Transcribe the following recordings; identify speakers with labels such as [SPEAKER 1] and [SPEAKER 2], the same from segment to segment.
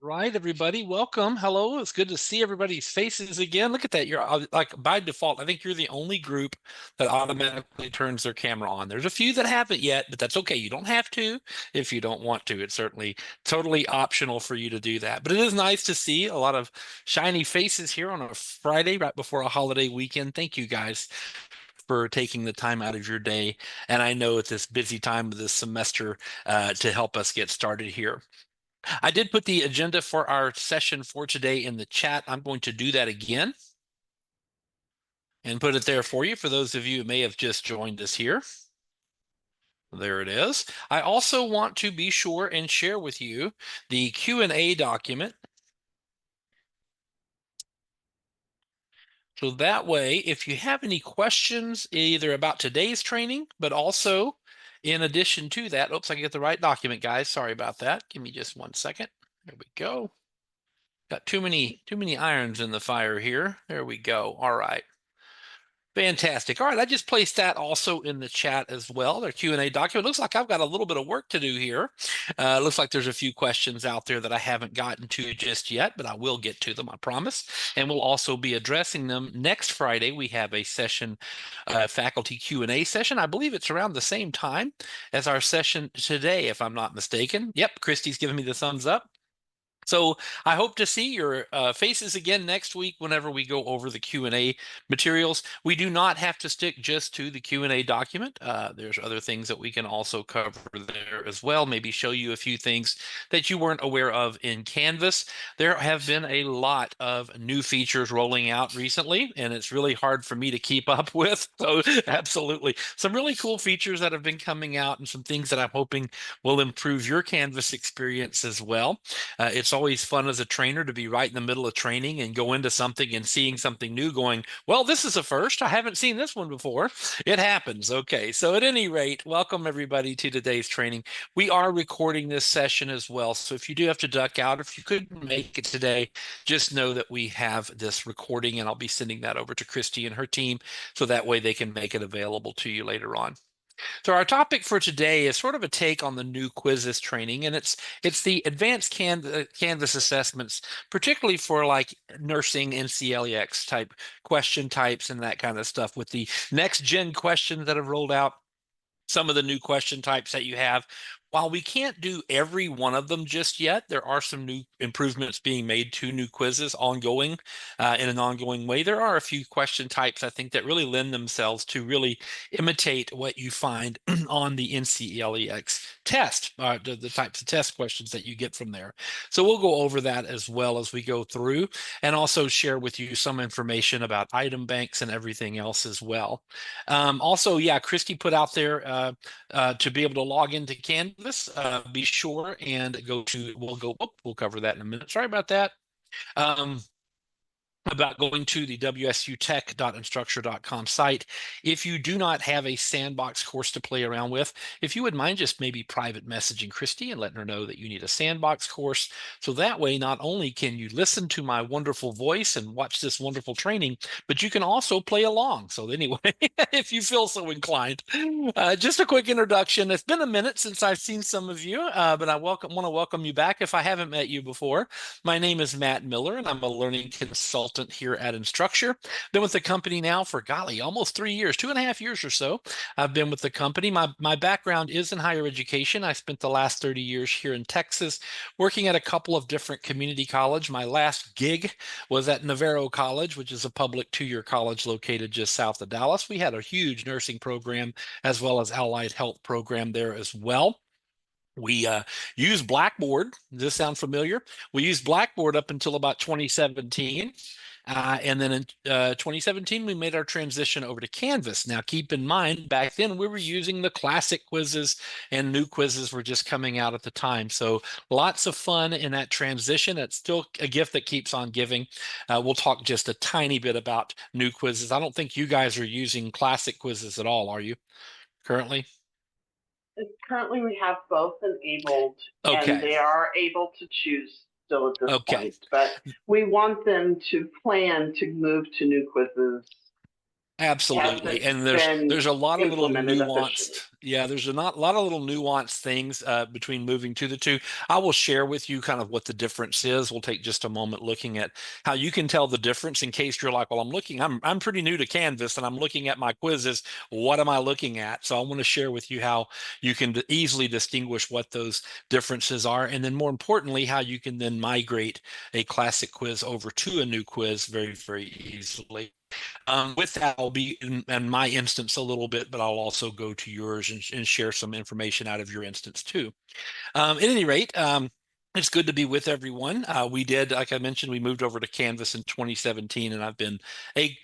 [SPEAKER 1] Right, everybody, welcome. Hello, it's good to see everybody's faces again. Look at that. You're like by default, I think you're the only group that automatically turns their camera on. There's a few that haven't yet, but that's okay. You don't have to if you don't want to. It's certainly totally optional for you to do that. But it is nice to see a lot of shiny faces here on a Friday right before a holiday weekend. Thank you guys for taking the time out of your day. And I know at this busy time of this semester to help us get started here. I did put the agenda for our session for today in the chat. I'm going to do that again and put it there for you for those of you who may have just joined us here. There it is. I also want to be sure and share with you the Q&A document. So that way, if you have any questions either about today's training, but also in addition to that, oops, I get the right document, guys. Sorry about that. Give me just 1 second. There we go. Got too many irons in the fire here. There we go. All right. Fantastic. All right, I just placed that also in the chat as well. Their Q&A document. Looks like I've got a little bit of work to do here. Looks like there's a few questions out there that I haven't gotten to just yet, but I will get to them, I promise. And we'll also be addressing them next Friday. We have a session, faculty Q&A session. I believe it's around the same time as our session today, if I'm not mistaken. Yep, Christy's giving me the thumbs up. So I hope to see your faces again next week whenever we go over the Q&A materials. We do not have to stick just to the Q&A document. There's other things that we can also cover there as well, maybe show you a few things that you weren't aware of in Canvas. There have been a lot of new features rolling out recently, and it's really hard for me to keep up with. So absolutely. Some really cool features that have been coming out and some things that I'm hoping will improve your Canvas experience as well. It's always fun as a trainer to be right in the middle of training and go into something and seeing something new going, well, this is a first. I haven't seen this one before. It happens. Okay. So at any rate, welcome everybody to today's training. We are recording this session as well. So if you do have to duck out, if you couldn't make it today, just know that we have this recording and I'll be sending that over to Christy and her team so that way they can make it available to you later on. So our topic for today is sort of a take on the new quizzes training, and it's the advanced Canvas assessments, particularly for like nursing NCLEX type question types and that kind of stuff with the next gen questions that have rolled out. Some of the new question types that you have. While we can't do every one of them just yet, there are some new improvements being made to new quizzes ongoing in an ongoing way. There are a few question types, I think, that really lend themselves to really imitate what you find on the NCLEX test, the types of test questions that you get from there. So we'll go over that as well as we go through and also share with you some information about item banks and everything else as well. Also, yeah, Christy put out there to be able to log into Canvas. Be sure and go to, we'll cover that in a minute. Sorry about that. About going to the wsutech.instructure.com site. If you do not have a sandbox course to play around with, if you would mind just maybe private messaging Christy and letting her know that you need a sandbox course. So that way, not only can you listen to my wonderful voice and watch this wonderful training, but you can also play along. So anyway, if you feel so inclined, just a quick introduction. It's been a minute since I've seen some of you, but I want to welcome you back if I haven't met you before. My name is Matt Miller, and I'm a learning consultant here at Instructure. Been with the company now for, golly, almost 3 years, 2.5 years or so. I've been with the company. My background is in higher education. I spent the last 30 years here in Texas working at a couple of different community college. My last gig was at Navarro College, which is a public two-year college located just south of Dallas. We had a huge nursing program as well as allied health program there as well. We used Blackboard. Does this sound familiar? We used Blackboard up until about 2017. And then in 2017, we made our transition over to Canvas. Now, keep in mind, back then we were using the classic quizzes and new quizzes were just coming out at the time. So lots of fun in that transition. It's still a gift that keeps on giving. We'll talk just a tiny bit about new quizzes. I don't think you guys are using classic quizzes at all, are you, currently?
[SPEAKER 2] Currently, we have both enabled,
[SPEAKER 1] Okay.
[SPEAKER 2] and they are able to choose still at this
[SPEAKER 1] Okay.
[SPEAKER 2] point. But we want them to plan to move to new quizzes
[SPEAKER 1] Absolutely.
[SPEAKER 2] hasn't
[SPEAKER 1] And
[SPEAKER 2] been
[SPEAKER 1] there's a lot of little
[SPEAKER 2] implemented officially.
[SPEAKER 1] nuanced, yeah, there's a not, lot of little nuanced things between moving to the two. I will share with you kind of what the difference is. We'll take just a moment looking at how you can tell the difference in case you're like, well, I'm pretty new to Canvas and I'm looking at my quizzes. What am I looking at? So I want to share with you how you can easily distinguish what those differences are. And then more importantly, how you can then migrate a classic quiz over to a new quiz very, very easily. With that, I'll be in my instance a little bit, but I'll also go to yours and share some information out of your instance too. At any rate, it's good to be with everyone. We did, like I mentioned, we moved over to Canvas in 2017, and I've been a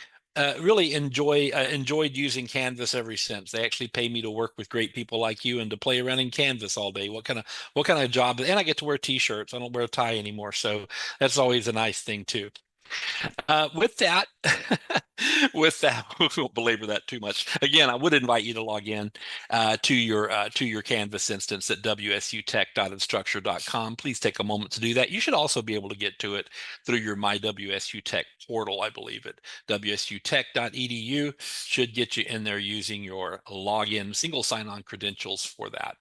[SPEAKER 1] really enjoyed using Canvas ever since. They actually pay me to work with great people like you and to play around in Canvas all day. What kind of job? And I get to wear t-shirts. I don't wear a tie anymore, so that's always a nice thing too. With that, with that, we won't belabor that too much. Again, I would invite you to log in to your Canvas instance at wsutech.instructure.com. Please take a moment to do that. You should also be able to get to it through your My WSU Tech portal, I believe at wsutech.edu. Should get you in there using your login single sign-on credentials for that.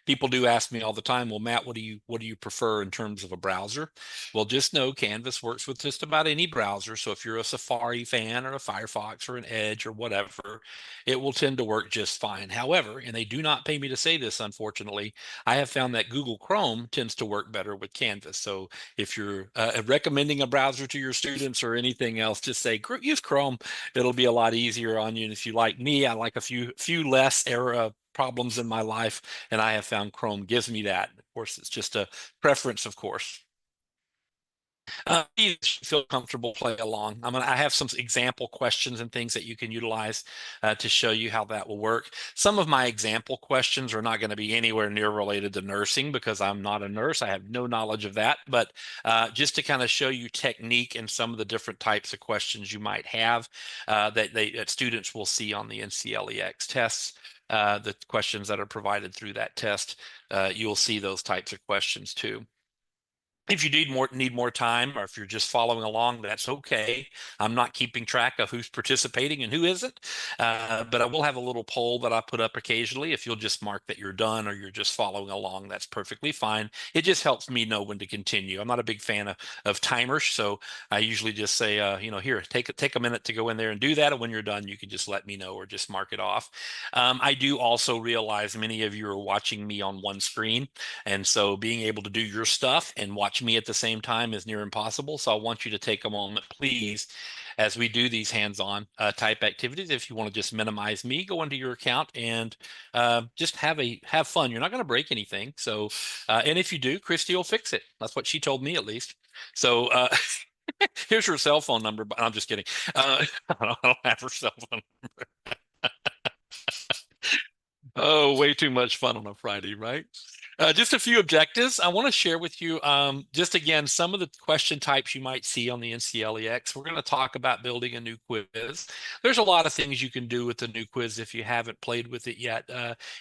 [SPEAKER 1] People do ask me all the time, well, Matt, what do you prefer in terms of a browser? Well, just know Canvas works with just about any browser. So if you're a Safari fan or a Firefox or an Edge or whatever, it will tend to work just fine. However, and they do not pay me to say this, unfortunately, I have found that Google Chrome tends to work better with Canvas. So if you're recommending a browser to your students or anything else, just say use Chrome. It'll be a lot easier on you. And if you like me, I like a few less error problems in my life, and I have found Chrome gives me that. Of course, it's just a preference, of course. You feel comfortable, play along. I have some example questions and things that you can utilize to show you how that will work. Some of my example questions are not going to be anywhere near related to nursing because I'm not a nurse. I have no knowledge of that, but just to kind of show you technique and some of the different types of questions you might have that students will see on the NCLEX tests. The questions that are provided through that test, you'll see those types of questions too. If you need more time, or if you're just following along, that's okay. I'm not keeping track of who's participating and who isn't, but I will have a little poll that I put up occasionally. If you'll just mark that you're done or you're just following along, that's perfectly fine. It just helps me know when to continue. I'm not a big fan of timers, so I usually just say, here, take a minute to go in there and do that, and when you're done, you can just let me know or just mark it off. I do also realize many of you are watching me on one screen. And so being able to do your stuff and watch me at the same time is near impossible. So I want you to take a moment, please, as we do these hands-on type activities. If you want to just minimize me, go into your account and just have fun. You're not going to break anything. So, and if you do, Christy will fix it. That's what she told me at least. So here's her cell phone number, but I'm just kidding. I don't have her cell phone. Oh, way too much fun on a Friday, right? Just a few objectives. I want to share with you, just again, some of the question types you might see on the NCLEX. We're going to talk about building a new quiz. There's a lot of things you can do with the new quiz if you haven't played with it yet,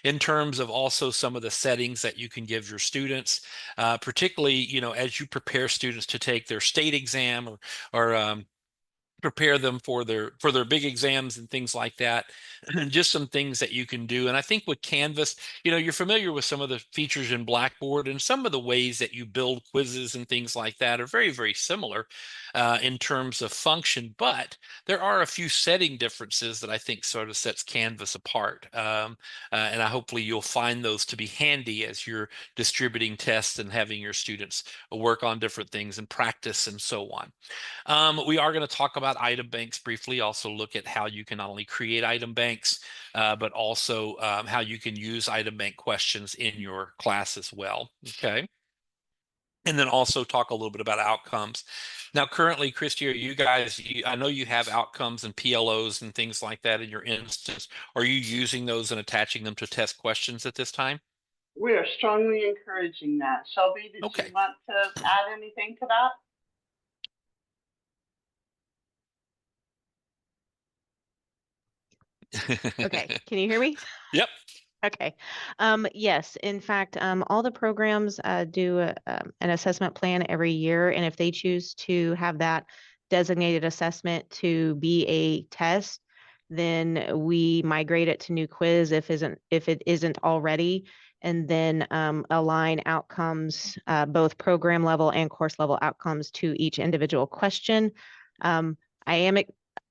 [SPEAKER 1] in terms of also some of the settings that you can give your students, particularly, as you prepare students to take their state exam or prepare them for their big exams and things like that. Just some things that you can do. And I think with Canvas, you're familiar with some of the features in Blackboard, and some of the ways that you build quizzes and things like that are very, very similar in terms of function, but there are a few setting differences that I think sort of sets Canvas apart. And hopefully you'll find those to be handy as you're distributing tests and having your students work on different things and practice and so on. We are going to talk about item banks briefly, also look at how you can not only create item banks, but also how you can use item bank questions in your class as well. Okay. And then also talk a little bit about outcomes. Now, currently, Christy, are you guys, I know you have outcomes and PLOs and things like that in your instance. Are you using those and attaching them to test questions at this time?
[SPEAKER 2] We are strongly encouraging that. Shelby, did you
[SPEAKER 1] Okay.
[SPEAKER 2] want to add anything to that?
[SPEAKER 3] Okay, can you hear me?
[SPEAKER 1] Yep.
[SPEAKER 3] Okay. Yes, in fact, all the programs do an assessment plan every year, and if they choose to have that designated assessment to be a test, then we migrate it to new quiz if it isn't already, and then align outcomes, both program level and course level outcomes, to each individual question. I am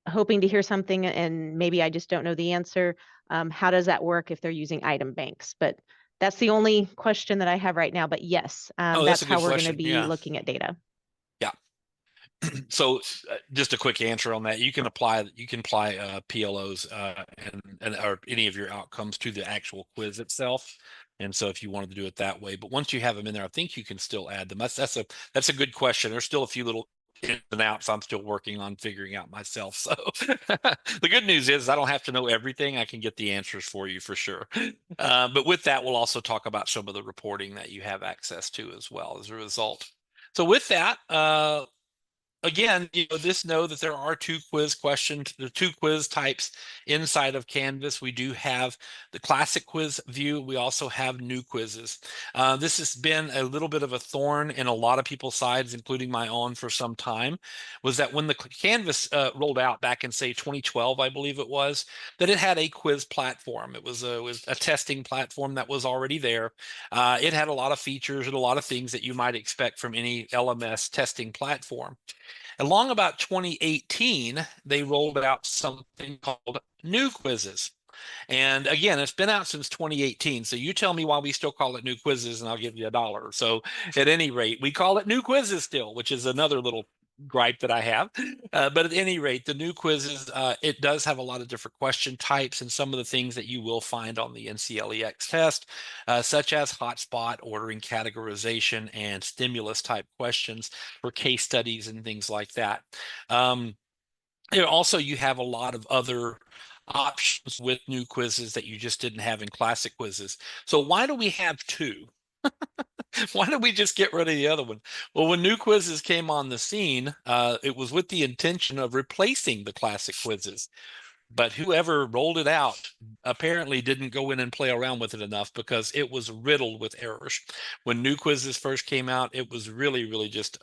[SPEAKER 3] hoping to hear something, and maybe I just don't know the answer. How does that work if they're using item banks? But that's the only question that I have right now. But yes,
[SPEAKER 1] Oh, that's
[SPEAKER 3] that's
[SPEAKER 1] a
[SPEAKER 3] how
[SPEAKER 1] good
[SPEAKER 3] we're going to
[SPEAKER 1] question.
[SPEAKER 3] be
[SPEAKER 1] Yeah.
[SPEAKER 3] looking at data.
[SPEAKER 1] Yeah. So just a quick answer on that. You can apply PLOs and or any of your outcomes to the actual quiz itself. And so if you wanted to do it that way, but once you have them in there, I think you can still add them. That's a good question. There's still a few little ins and outs I'm still working on figuring out myself. So the good news is I don't have to know everything. I can get the answers for you for sure. But with that, we'll also talk about some of the reporting that you have access to as well as a result. So with that, again, just know that there are two quiz types inside of Canvas. We do have the classic quiz view. We also have new quizzes. This has been a little bit of a thorn in a lot of people's sides, including my own for some time, was that when the Canvas rolled out back in, say, 2012, I believe it was, that it had a quiz platform. It was a testing platform that was already there. It had a lot of features and a lot of things that you might expect from any LMS testing platform. Along about 2018, they rolled out something called new quizzes. And again, it's been out since 2018. So you tell me why we still call it new quizzes, and I'll give you $1. So at any rate, we call it new quizzes still, which is another little gripe that I have. But at any rate, the new quizzes, it does have a lot of different question types and some of the things that you will find on the NCLEX test, such as hotspot, ordering, categorization, and stimulus type questions for case studies and things like that. Also, you have a lot of other options with new quizzes that you just didn't have in classic quizzes. So why do we have two? Why don't we just get rid of the other one? Well, when new quizzes came on the scene, it was with the intention of replacing the classic quizzes. But whoever rolled it out apparently didn't go in and play around with it enough, because it was riddled with errors. When new quizzes first came out, it was really just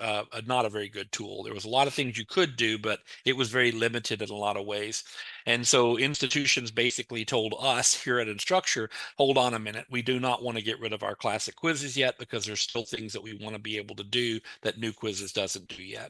[SPEAKER 1] not a very good tool. There was a lot of things you could do, but it was very limited in a lot of ways. And so institutions basically told us here at Instructure, hold on a minute, we do not want to get rid of our classic quizzes yet, because there's still things that we want to be able to do that new quizzes doesn't do yet.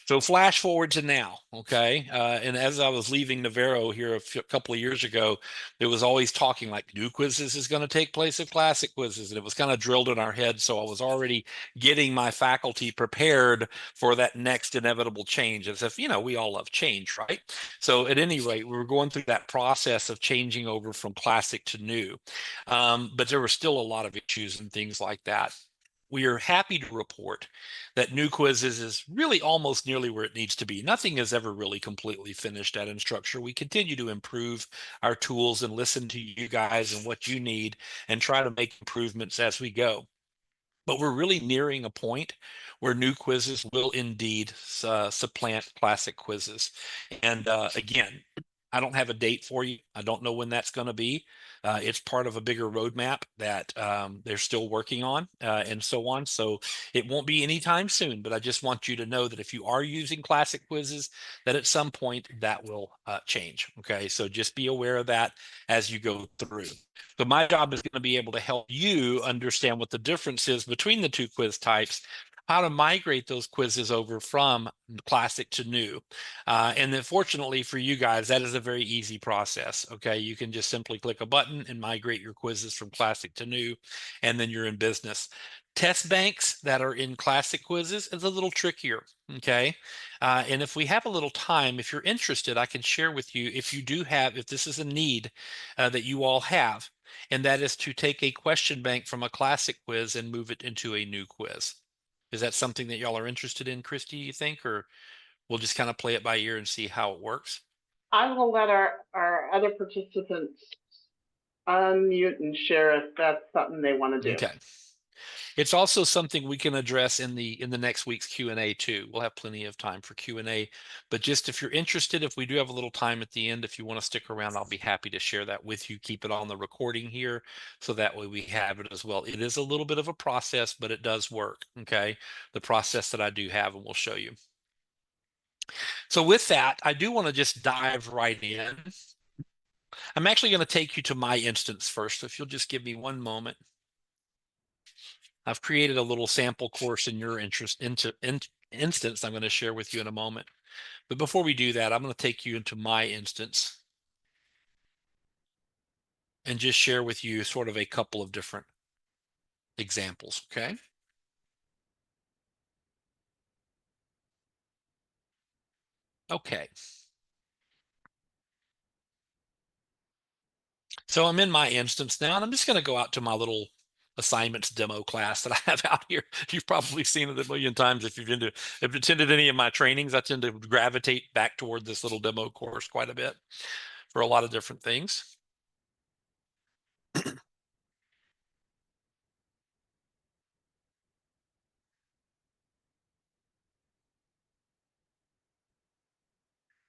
[SPEAKER 1] So flash forward to now, okay? And as I was leaving Navarro here a couple of years ago, it was always talking like new quizzes is going to take place of classic quizzes, and it was kind of drilled in our head. So I was already getting my faculty prepared for that next inevitable change, as if, we all love change, right? So at any rate, we were going through that process of changing over from classic to new. But there were still a lot of issues and things like that. We are happy to report that new quizzes is really almost nearly where it needs to be. Nothing is ever really completely finished at Instructure. We continue to improve our tools and listen to you guys and what you need and try to make improvements as we go. But we're really nearing a point where new quizzes will indeed supplant classic quizzes. And again, I don't have a date for you. I don't know when that's going to be. It's part of a bigger roadmap that they're still working on and so on. So it won't be anytime soon, but I just want you to know that if you are using classic quizzes, that at some point that will change. Okay, so just be aware of that as you go through. So my job is going to be able to help you understand what the difference is between the two quiz types, how to migrate those quizzes over from classic to new. And then fortunately for you guys, that is a very easy process. Okay, you can just simply click a button and migrate your quizzes from classic to new, and then you're in business. Test banks that are in classic quizzes is a little trickier. Okay, and if we have a little time, if you're interested, I can share with you if this is a need that you all have, and that is to take a question bank from a classic quiz and move it into a new quiz. Is that something that y'all are interested in, Christy, you think, or we'll just kind of play it by ear and see how it works?
[SPEAKER 2] I will let our other participants unmute and share if that's something they want to do.
[SPEAKER 1] Okay. It's also something we can address in the next week's Q&A too. We'll have plenty of time for Q&A, but just if you're interested, if we do have a little time at the end, if you want to stick around, I'll be happy to share that with you. Keep it on the recording here, so that way we have it as well. It is a little bit of a process, but it does work. Okay, the process that I do have, and we'll show you. So with that, I do want to just dive right in. I'm actually going to take you to my instance first. So if you'll just give me one moment. I've created a little sample course in your instance I'm going to share with you in a moment. But before we do that, I'm going to take you into my instance and just share with you sort of a couple of different examples, okay? Okay. So I'm in my instance now, and I'm just going to go out to my little assignments demo class that I have out here. You've probably seen it a million times if you've attended any of my trainings. I tend to gravitate back toward this little demo course quite a bit for a lot of different things.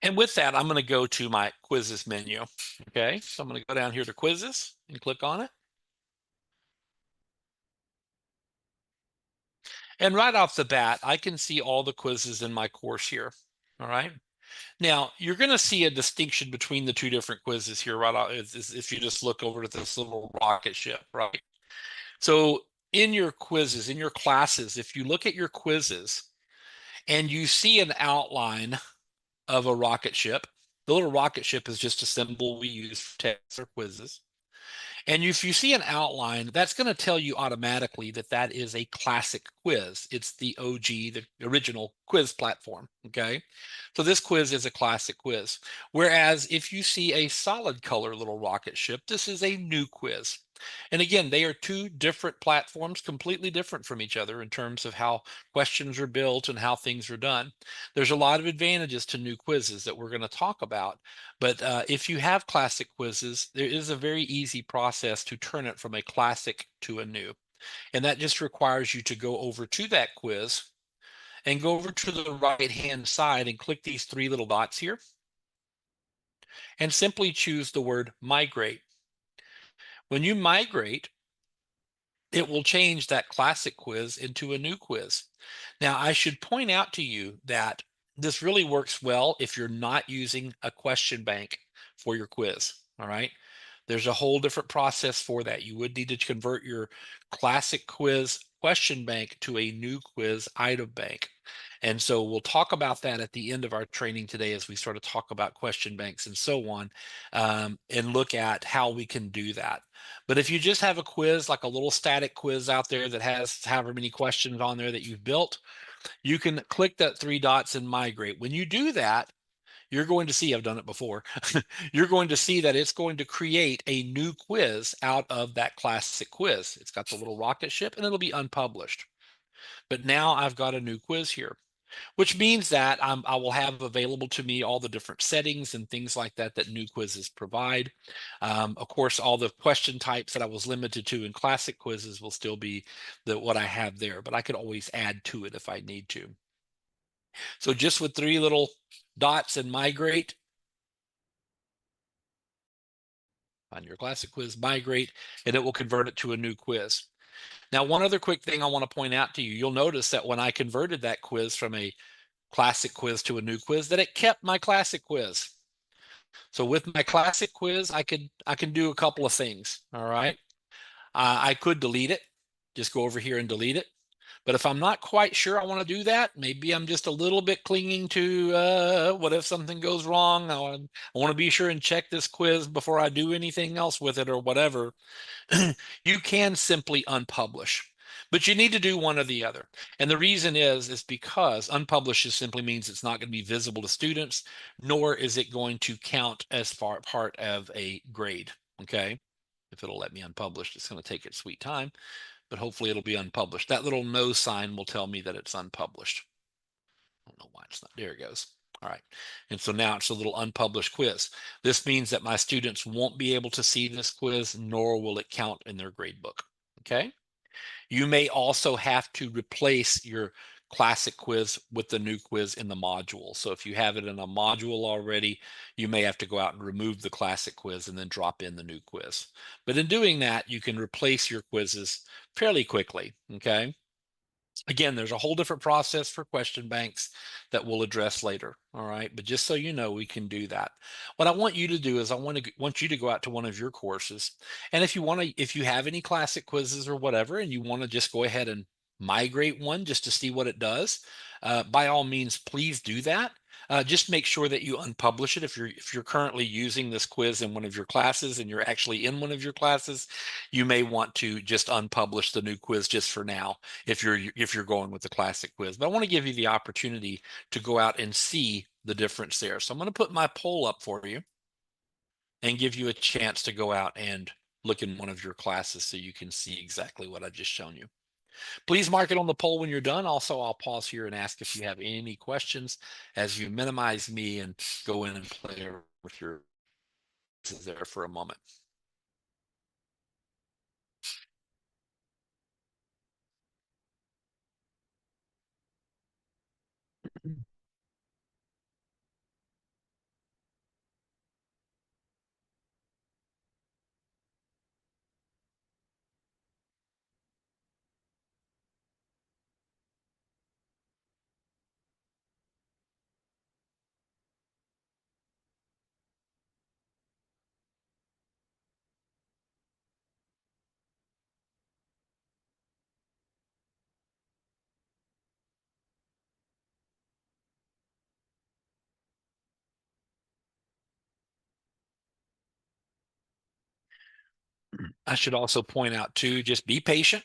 [SPEAKER 1] And with that, I'm going to go to my quizzes menu. Okay, so I'm going to go down here to quizzes and click on it. And right off the bat, I can see all the quizzes in my course here. All right. Now, you're going to see a distinction between the two different quizzes here, right? If you just look over at this little rocket ship, right? So in your quizzes, in your classes, if you look at your quizzes and you see an outline of a rocket ship, the little rocket ship is just a symbol we use for tests or quizzes. And if you see an outline, that's going to tell you automatically that that is a classic quiz. It's the OG, the original quiz platform. Okay. So this quiz is a classic quiz. Whereas if you see a solid color little rocket ship, this is a new quiz. And again, they are two different platforms, completely different from each other in terms of how questions are built and how things are done. There's a lot of advantages to new quizzes that we're going to talk about. But if you have classic quizzes, there is a very easy process to turn it from a classic to a new. And that just requires you to go over to that quiz and go over to the right-hand side and click these three little dots here and simply choose the word migrate. When you migrate, it will change that classic quiz into a new quiz. Now, I should point out to you that this really works well if you're not using a question bank for your quiz. All right. There's a whole different process for that. You would need to convert your classic quiz question bank to a new quiz item bank. And so we'll talk about that at the end of our training today as we sort of talk about question banks and so on, and look at how we can do that. But if you just have a quiz, like a little static quiz out there that has however many questions on there that you've built, you can click that three dots and migrate. When you do that, you're going to see, I've done it before, you're going to see that it's going to create a new quiz out of that classic quiz. It's got the little rocket ship and it'll be unpublished. But now I've got a new quiz here, which means that I will have available to me all the different settings and things like that that new quizzes provide. Of course, all the question types that I was limited to in classic quizzes will still be what I have there, but I could always add to it if I need to. So just with three little dots and migrate on your classic quiz, migrate, and it will convert it to a new quiz. Now, one other quick thing I want to point out to you, you'll notice that when I converted that quiz from a classic quiz to a new quiz, that it kept my classic quiz. So with my classic quiz, I can do a couple of things. All right. I could delete it, just go over here and delete it. But if I'm not quite sure I want to do that, maybe I'm just a little bit clinging to what if something goes wrong? I want to be sure and check this quiz before I do anything else with it or whatever. You can simply unpublish, but you need to do one or the other. And the reason is because unpublished simply means it's not going to be visible to students, nor is it going to count as part of a grade. Okay. If it'll let me unpublished, it's going to take its sweet time, but hopefully it'll be unpublished. That little no sign will tell me that it's unpublished. I don't know why it's not. There it goes. All right. And so now it's a little unpublished quiz. This means that my students won't be able to see this quiz, nor will it count in their grade book. Okay. You may also have to replace your classic quiz with the new quiz in the module. So if you have it in a module already, you may have to go out and remove the classic quiz and then drop in the new quiz. But in doing that, you can replace your quizzes fairly quickly. Okay. Again, there's a whole different process for question banks that we'll address later. All right. But just so you know, we can do that. What I want you to do is want you to go out to one of your courses. And if you have any classic quizzes or whatever, and you want to just go ahead and migrate one just to see what it does, by all means, please do that. Just make sure that you unpublish it. If you're currently using this quiz in one of your classes and you're actually in one of your classes, you may want to just unpublish the new quiz just for now if you're going with the classic quiz. But I want to give you the opportunity to go out and see the difference there. So I'm going to put my poll up for you and give you a chance to go out and look in one of your classes so you can see exactly what I just shown you. Please mark it on the poll when you're done. Also, I'll pause here and ask if you have any questions as you minimize me and go in and play with your there for a moment. I should also point out too, just be patient.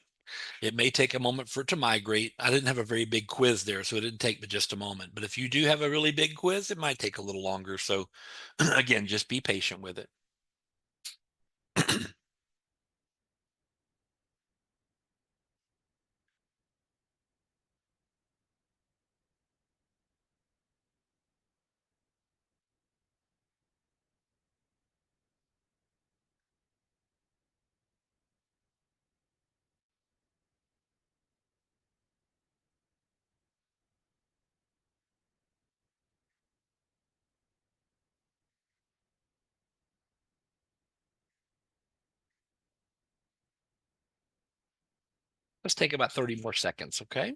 [SPEAKER 1] It may take a moment for it to migrate. I didn't have a very big quiz there, so it didn't take but just a moment. But if you do have a really big quiz, it might take a little longer. So again, just be patient with it. Let's take about 30 more seconds, okay?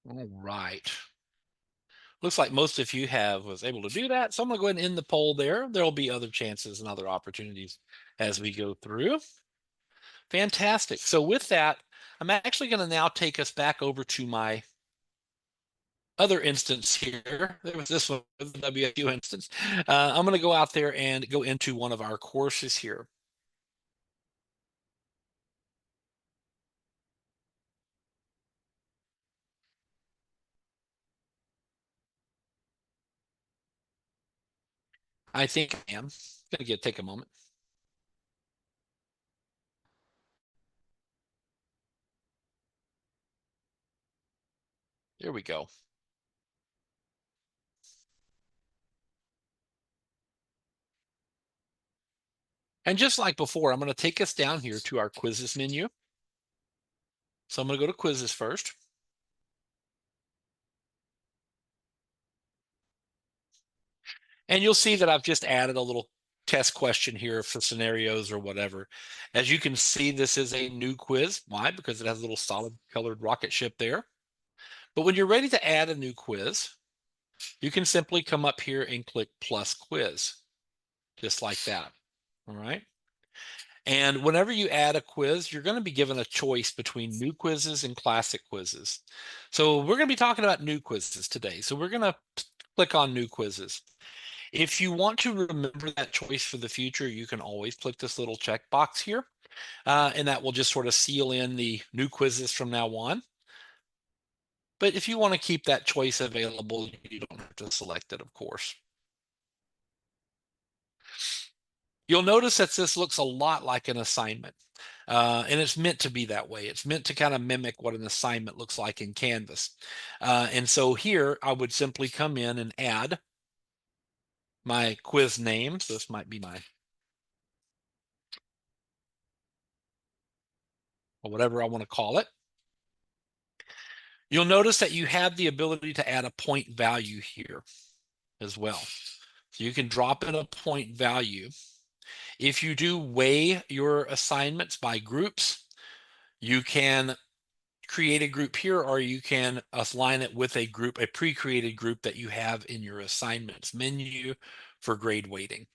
[SPEAKER 1] All right. Looks like most of you was able to do that. So I'm going to go ahead and end the poll there. There'll be other chances and other opportunities as we go through. Fantastic. So with that, I'm actually going to now take us back over to my other instance here. There was this one, the WFU instance. I'm going to go out there and go into one of our courses here. I think I am. Going to take a moment. There we go. And just like before, I'm going to take us down here to our quizzes menu. So I'm going to go to quizzes first. And you'll see that I've just added a little test question here for scenarios or whatever. As you can see, this is a new quiz. Why? Because it has a little solid colored rocket ship there. But when you're ready to add a new quiz, you can simply come up here and click plus quiz, just like that. All right. And whenever you add a quiz, you're going to be given a choice between new quizzes and classic quizzes. So we're going to be talking about new quizzes today. So we're going to click on new quizzes. If you want to remember that choice for the future, you can always click this little checkbox here, and that will just sort of seal in the new quizzes from now on. But if you want to keep that choice available, you don't have to select it, of course. You'll notice that this looks a lot like an assignment. And it's meant to be that way. It's meant to kind of mimic what an assignment looks like in Canvas. And so here I would simply come in and add my quiz name. So this might be my, or whatever I want to call it. You'll notice that you have the ability to add a point value here as well. So you can drop in a point value. If you do weigh your assignments by groups, you can create a group here, or you can align it with a group, a pre-created group that you have in your assignments menu for grade weighting.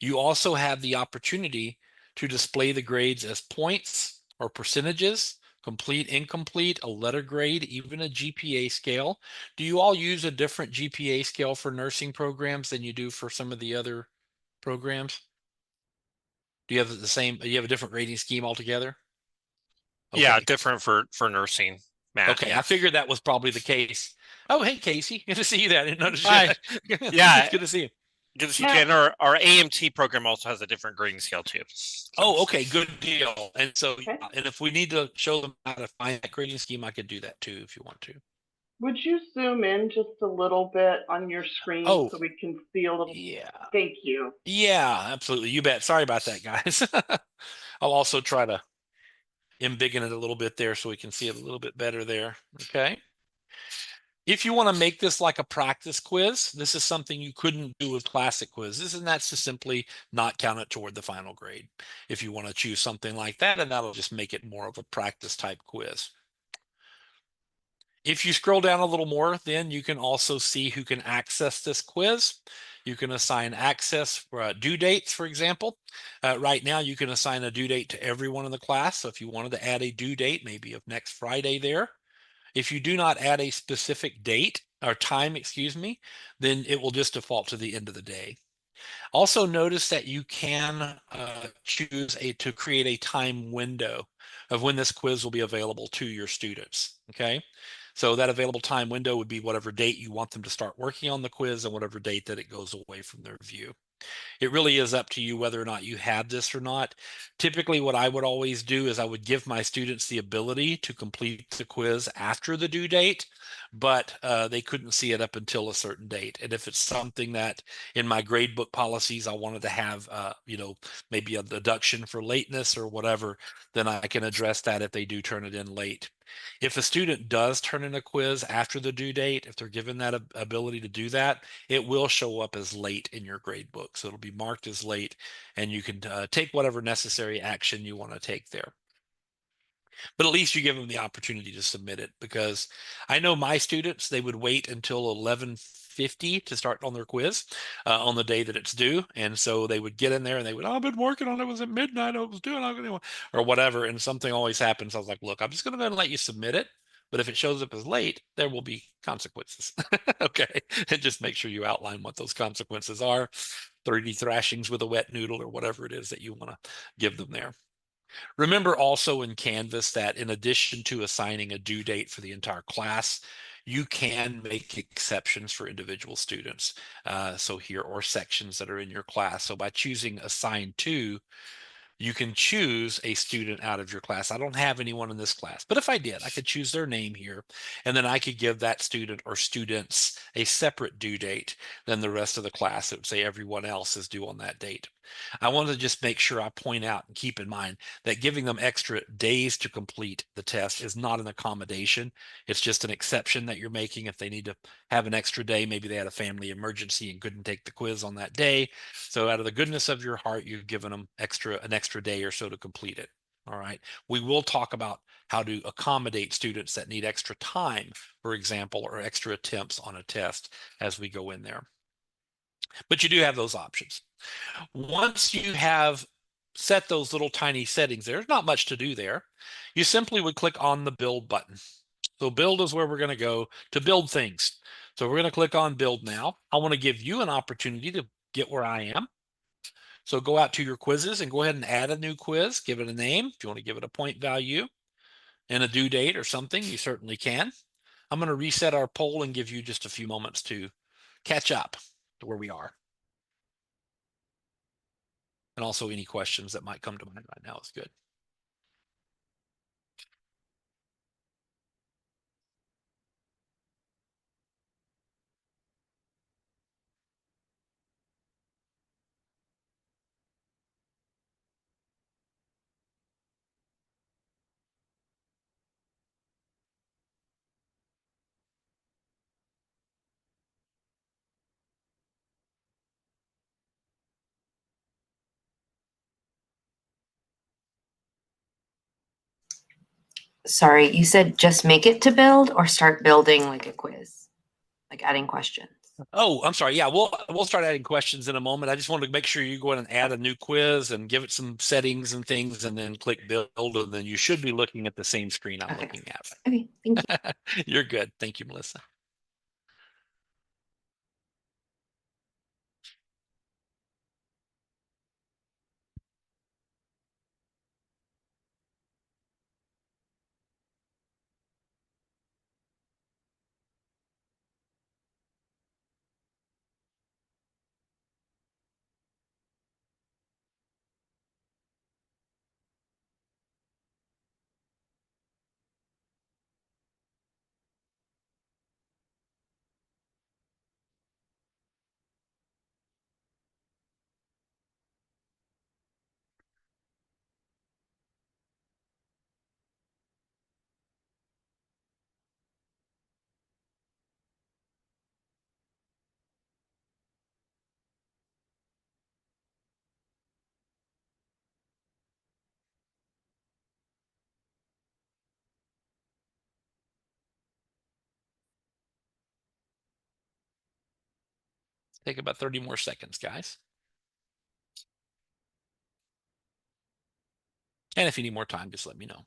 [SPEAKER 1] You also have the opportunity to display the grades as points or percentages, complete, incomplete, a letter grade, even a GPA scale. Do you all use a different GPA scale for nursing programs than you do for some of the other programs? Do you have the same, do you have a different rating scheme altogether?
[SPEAKER 4] Yeah,
[SPEAKER 1] Okay.
[SPEAKER 4] different for nursing, Matt.
[SPEAKER 1] Okay,
[SPEAKER 4] Yeah.
[SPEAKER 1] I figured that was probably the case. Oh, hey, Casey. Good to see you there. I didn't notice you.
[SPEAKER 4] Hi. Yeah.
[SPEAKER 1] It's good to see you.
[SPEAKER 4] Good to see you.
[SPEAKER 2] Matt-
[SPEAKER 4] And our AMT program also has a different grading scale too. So,
[SPEAKER 1] Oh, okay, good deal. And so,
[SPEAKER 2] Okay.
[SPEAKER 1] and if we need to show them how to find that grading scheme, I could do that too if you want to.
[SPEAKER 2] Would you zoom in just a little bit on your screen
[SPEAKER 1] Oh,
[SPEAKER 2] so we can see a little?
[SPEAKER 1] yeah.
[SPEAKER 2] Thank you.
[SPEAKER 1] Yeah, absolutely. You bet. Sorry about that, guys. I'll also try to embiggen it a little bit there so we can see it a little bit better there. Okay. If you want to make this like a practice quiz, this is something you couldn't do with classic quizzes, and that's to simply not count it toward the final grade. If you want to choose something like that, and that'll just make it more of a practice type quiz. If you scroll down a little more, then you can also see who can access this quiz. You can assign access for due dates, for example. Right now, you can assign a due date to everyone in the class. So if you wanted to add a due date, maybe of next Friday there, if you do not add a specific date or time, excuse me, then it will just default to the end of the day. Also notice that you can choose to create a time window of when this quiz will be available to your students, okay? So that available time window would be whatever date you want them to start working on the quiz and whatever date that it goes away from their view. It really is up to you whether or not you have this or not. Typically, what I would always do is I would give my students the ability to complete the quiz after the due date, but they couldn't see it up until a certain date. And if it's something that in my gradebook policies I wanted to have, maybe a deduction for lateness or whatever, then I can address that if they do turn it in late. If a student does turn in a quiz after the due date, if they're given that ability to do that, it will show up as late in your grade book. So it'll be marked as late, and you can take whatever necessary action you want to take there. But at least you give them the opportunity to submit it, because I know my students, they would wait until 11:50 to start on their quiz on the day that it's due. And so they would get in there and they would, oh, I've been working on it. It was at midnight. I was doing it or whatever. And something always happens. I was like, look, I'm just going to go ahead and let you submit it. But if it shows up as late, there will be consequences. Okay. And just make sure you outline what those consequences are. 30 thrashings with a wet noodle or whatever it is that you want to give them there. Remember also in Canvas that in addition to assigning a due date for the entire class, you can make exceptions for individual students. So here, or sections that are in your class. So by choosing assign to, you can choose a student out of your class. I don't have anyone in this class, but if I did, I could choose their name here, and then I could give that student or students a separate due date than the rest of the class. It would say everyone else is due on that date. I want to just make sure I point out and keep in mind that giving them extra days to complete the test is not an accommodation. It's just an exception that you're making if they need to have an extra day. Maybe they had a family emergency and couldn't take the quiz on that day. So out of the goodness of your heart, you've given them an extra day or so to complete it. All right. We will talk about how to accommodate students that need extra time, for example, or extra attempts on a test as we go in there. But you do have those options. Once you have set those little tiny settings, there's not much to do there. You simply would click on the build button. So build is where we're going to go to build things. So we're going to click on build now. I want to give you an opportunity to get where I am. So go out to your quizzes and go ahead and add a new quiz, give it a name. If you want to give it a point value and a due date or something, you certainly can. I'm going to reset our poll and give you just a few moments to catch up to where we are. And also any questions that might come to mind right now is good.
[SPEAKER 5] Sorry, you said just make it to build or start building like a quiz, like adding questions.
[SPEAKER 1] Oh, I'm sorry. Yeah, we'll start adding questions in a moment. I just wanted to make sure you go in and add a new quiz and give it some settings and things, and then click build, and then you should be looking at the same screen I'm
[SPEAKER 5] Okay.
[SPEAKER 1] looking at.
[SPEAKER 5] Okay, thank you.
[SPEAKER 1] You're good. Thank you, Melissa. Take about 30 more seconds, guys. And if you need more time, just let me know.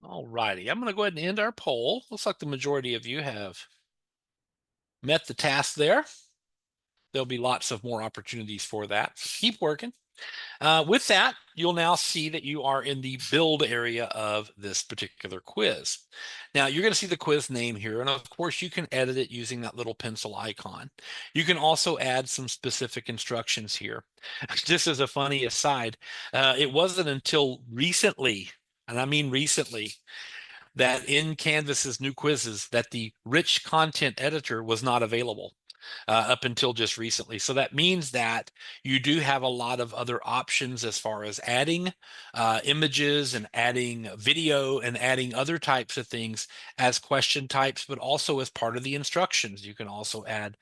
[SPEAKER 1] All righty. I'm going to go ahead and end our poll. Looks like the majority of you have met the task there. There'll be lots of more opportunities for that. Keep working. With that, you'll now see that you are in the build area of this particular quiz. Now, you're going to see the quiz name here, and of course, you can edit it using that little pencil icon. You can also add some specific instructions here. Just as a funny aside, it wasn't until recently, and I mean recently, that in Canvas's new quizzes that the rich content editor was not available. Up until just recently. So that means that you do have a lot of other options as far as adding images and adding video and adding other types of things as question types, but also as part of the instructions. You can also add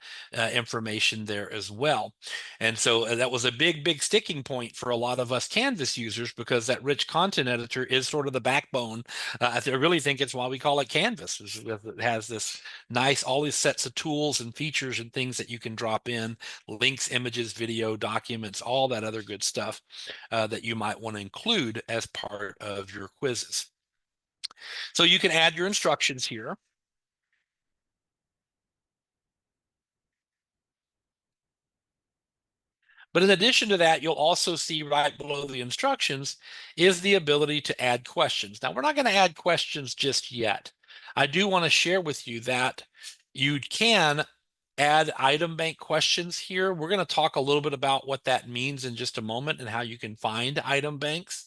[SPEAKER 1] information there as well. And so that was a big sticking point for a lot of us Canvas users, because that rich content editor is sort of the backbone. I really think it's why we call it Canvas. It has this nice, all these sets of tools and features and things that you can drop in, links, images, video, documents, all that other good stuff that you might want to include as part of your quizzes. So you can add your instructions here. But in addition to that, you'll also see right below the instructions is the ability to add questions. Now, we're not going to add questions just yet. I do want to share with you that you can add item bank questions here. We're going to talk a little bit about what that means in just a moment and how you can find item banks.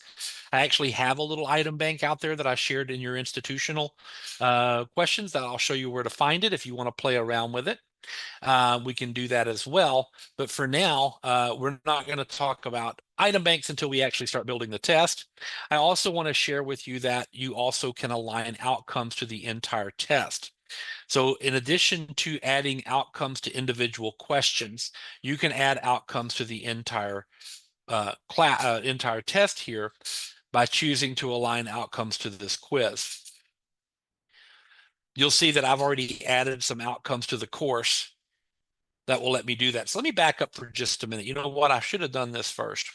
[SPEAKER 1] I actually have a little item bank out there that I shared in your institutional questions that I'll show you where to find it if you want to play around with it. We can do that as well. But for now, we're not going to talk about item banks until we actually start building the test. I also want to share with you that you also can align outcomes to the entire test. So in addition to adding outcomes to individual questions, you can add outcomes to the entire entire test here by choosing to align outcomes to this quiz. You'll see that I've already added some outcomes to the course that will let me do that. So let me back up for just a minute. You know what? I should have done this first.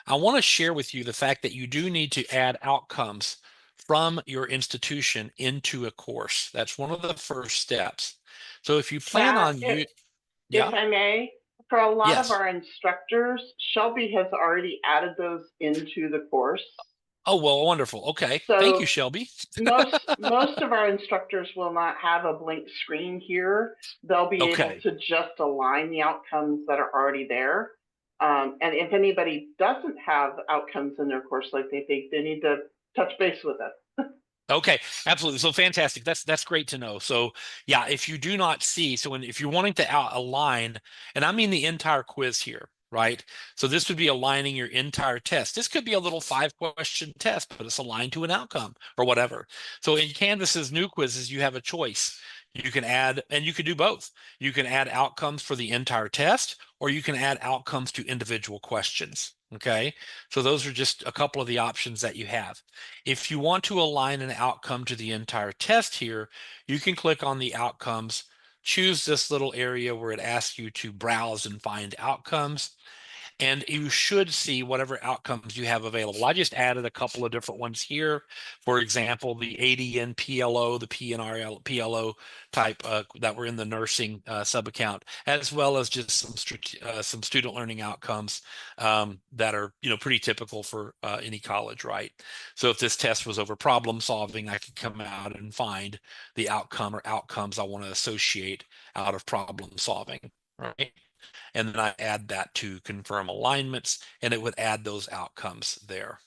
[SPEAKER 1] I want to share with you the fact that you do need to add outcomes from your institution into a course. That's one of the first steps. So if you plan on you, Yeah.
[SPEAKER 2] If I may, for a lot of
[SPEAKER 1] Yes.
[SPEAKER 2] our instructors, Shelby has already added those into the course.
[SPEAKER 1] Oh, well, wonderful. Okay. Thank you,
[SPEAKER 2] So
[SPEAKER 1] Shelby.
[SPEAKER 2] most of our instructors will not have a blank screen here. They'll be able
[SPEAKER 1] Okay.
[SPEAKER 2] to just align the outcomes that are already there. And if anybody doesn't have outcomes in their course like they think, they need to touch base with us.
[SPEAKER 1] Okay, absolutely. So fantastic. That's great to know. So yeah, if you do not see, so if you're wanting to align, and I mean the entire quiz here, right? So this would be aligning your entire test. This could be a little 5-question test, but it's aligned to an outcome or whatever. So in Canvas's new quizzes, you have a choice. You can add, and you can do both. You can add outcomes for the entire test, or you can add outcomes to individual questions. Okay, so those are just a couple of the options that you have. If you want to align an outcome to the entire test here, you can click on the outcomes, choose this little area where it asks you to browse and find outcomes, and you should see whatever outcomes you have available. I just added a couple of different ones here. For example, the ADN PLO, the PNR PLO type that were in the nursing sub-account, as well as just some student learning outcomes that are pretty typical for any college, right? So if this test was over problem solving, I could come out and find the outcome or outcomes I want to associate out of problem solving, right? And then I add that to confirm alignments, and it would add those outcomes there.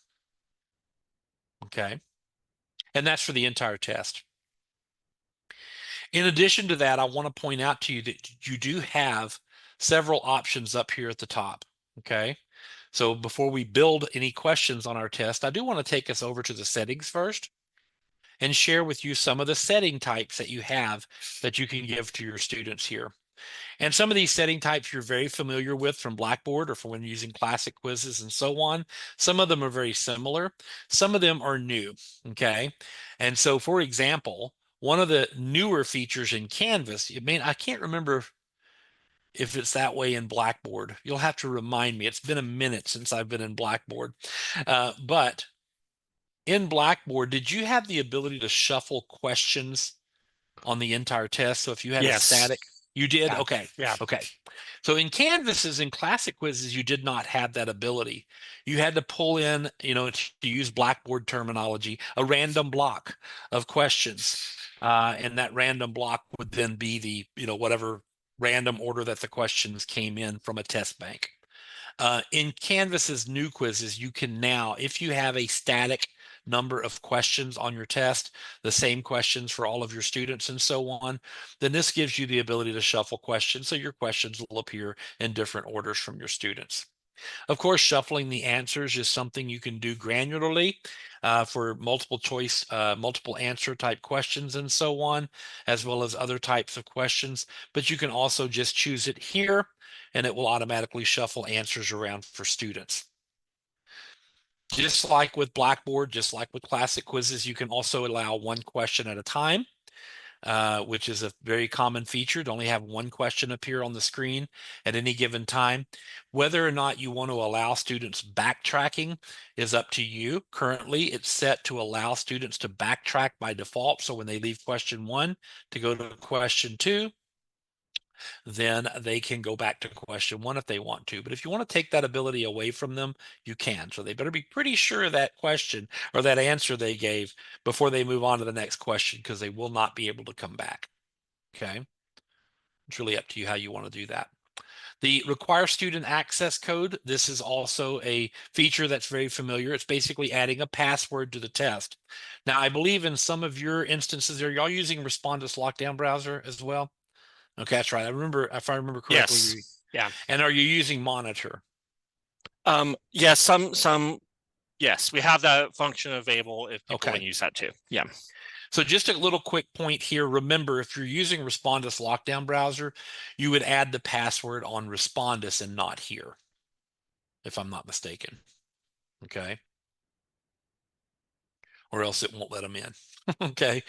[SPEAKER 1] Okay. And that's for the entire test. In addition to that, I want to point out to you that you do have several options up here at the top. Okay. So before we build any questions on our test, I do want to take us over to the settings first and share with you some of the setting types that you have that you can give to your students here. And some of these setting types you're very familiar with from Blackboard or from when using classic quizzes and so on. Some of them are very similar. Some of them are new, okay? And so, for example, one of the newer features in Canvas, I can't remember if it's that way in Blackboard. You'll have to remind me. It's been a minute since I've been in Blackboard. But in Blackboard, did you have the ability to shuffle questions on the entire test? So if you had a static, you did?
[SPEAKER 4] Yeah.
[SPEAKER 1] Okay.
[SPEAKER 4] Yeah.
[SPEAKER 1] Okay. So in Canvases and classic quizzes, you did not have that ability. You had to pull in, to use Blackboard terminology, a random block of questions. And that random block would then be the, whatever random order that the questions came in from a test bank. In Canvas's new quizzes, you can now, if you have a static number of questions on your test, the same questions for all of your students and so on, then this gives you the ability to shuffle questions so your questions will appear in different orders from your students. Of course, shuffling the answers is something you can do granularly for multiple choice, multiple answer type questions and so on, as well as other types of questions. But you can also just choose it here and it will automatically shuffle answers around for students. Just like with Blackboard, just like with classic quizzes, you can also allow one question at a time, which is a very common feature to only have one question appear on the screen at any given time. Whether or not you want to allow students backtracking is up to you. Currently, it's set to allow students to backtrack by default. So when they leave question 1 to go to question 2, then they can go back to question 1 if they want to. But if you want to take that ability away from them, you can. So they better be pretty sure of that question or that answer they gave before they move on to the next question, because they will not be able to come back. Okay. It's really up to you how you want to do that. The require student access code. This is also a feature that's very familiar. It's basically adding a password to the test. Now, I believe in some of your instances, are y'all using Respondus Lockdown Browser as well? Okay, that's right. If I remember correctly.
[SPEAKER 4] Yes. Yeah.
[SPEAKER 1] And are you using Monitor?
[SPEAKER 4] Yes, yes, we have that function available if people
[SPEAKER 1] Okay.
[SPEAKER 4] want to use that too. Yeah.
[SPEAKER 1] So just a little quick point here. Remember, if you're using Respondus Lockdown Browser, you would add the password on Respondus and not here, if I'm not mistaken. Okay. Or else it won't let them in. Okay.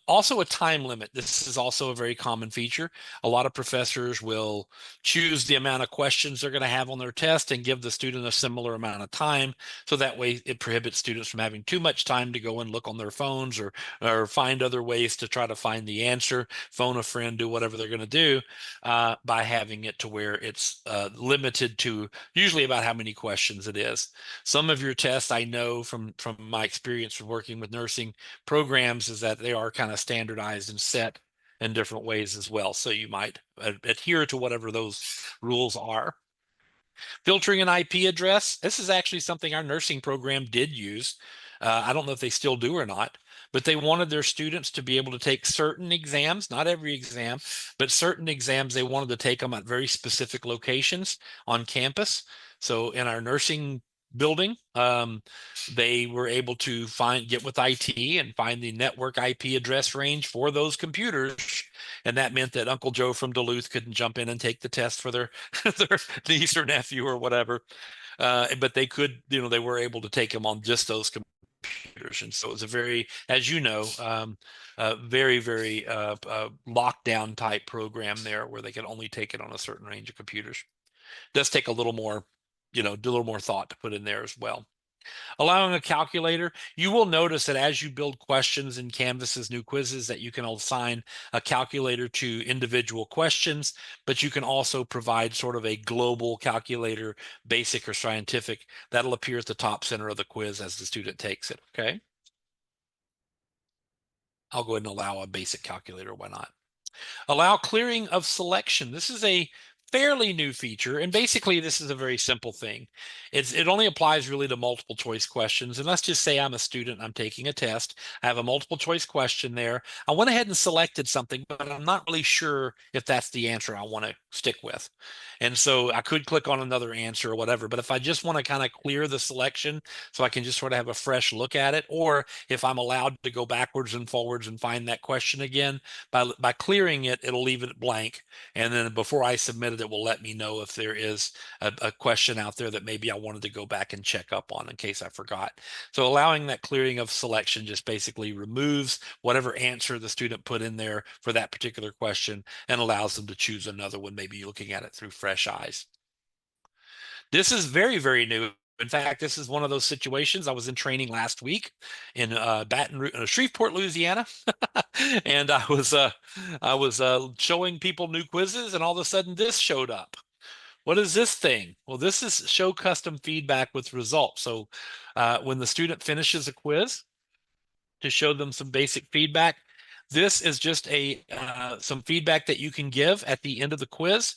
[SPEAKER 1] Also a time limit. This is also a very common feature. A lot of professors will choose the amount of questions they're going to have on their test and give the student a similar amount of time. So that way it prohibits students from having too much time to go and look on their phones or find other ways to try to find the answer, phone a friend, do whatever they're going to do by having it to where it's limited to usually about how many questions it is. Some of your tests I know from my experience with working with nursing programs is that they are kind of standardized and set in different ways as well. So you might adhere to whatever those rules are. Filtering an IP address. This is actually something our nursing program did use. I don't know if they still do or not, but they wanted their students to be able to take certain exams, not every exam, but certain exams they wanted to take them at very specific locations on campus. So in our nursing building, they were able to get with IT and find the network IP address range for those computers. And that meant that Uncle Joe from Duluth couldn't jump in and take the test for their, their niece or nephew or whatever. But they could, they were able to take them on just those computers. And so it was a very, as you know, very, very lockdown type program there where they could only take it on a certain range of computers. It does take a little more, a little more thought to put in there as well. Allowing a calculator, you will notice that as you build questions in Canvas's new quizzes that you can assign a calculator to individual questions, but you can also provide sort of a global calculator, basic or scientific, that'll appear at the top center of the quiz as the student takes it, okay? I'll go ahead and allow a basic calculator, why not? Allow clearing of selection. This is a fairly new feature, and basically this is a very simple thing. It only applies really to multiple choice questions. And let's just say I'm a student, I'm taking a test, I have a multiple choice question there. I went ahead and selected something, but I'm not really sure if that's the answer I want to stick with. And so I could click on another answer or whatever, but if I just want to kind of clear the selection so I can just sort of have a fresh look at it, or if I'm allowed to go backwards and forwards and find that question again, by clearing it, it'll leave it blank. And then before I submit it, it will let me know if there is a question out there that maybe I wanted to go back and check up on in case I forgot. So allowing that clearing of selection just basically removes whatever answer the student put in there for that particular question and allows them to choose another one, maybe looking at it through fresh eyes. This is very, very new. In fact, this is one of those situations. I was in training last week in Shreveport, Louisiana, and I was showing people new quizzes, and all of a sudden this showed up. What is this thing? Well, this is show custom feedback with results. So when the student finishes a quiz, to show them some basic feedback. This is just some feedback that you can give at the end of the quiz.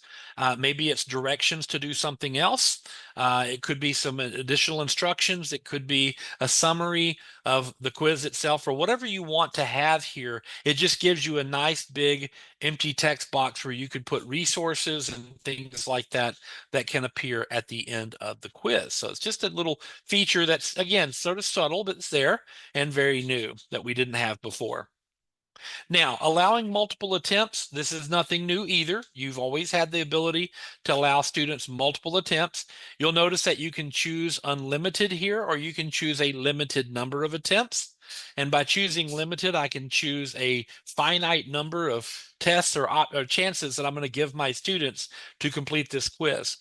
[SPEAKER 1] Maybe it's directions to do something else. It could be some additional instructions. It could be a summary of the quiz itself or whatever you want to have here. It just gives you a nice big empty text box where you could put resources and things like that that can appear at the end of the quiz. So it's just a little feature that's, again, sort of subtle, but it's there and very new that we didn't have before. Now, allowing multiple attempts, this is nothing new either. You've always had the ability to allow students multiple attempts. You'll notice that you can choose unlimited here, or you can choose a limited number of attempts. And by choosing limited, I can choose a finite number of tests or chances that I'm going to give my students to complete this quiz.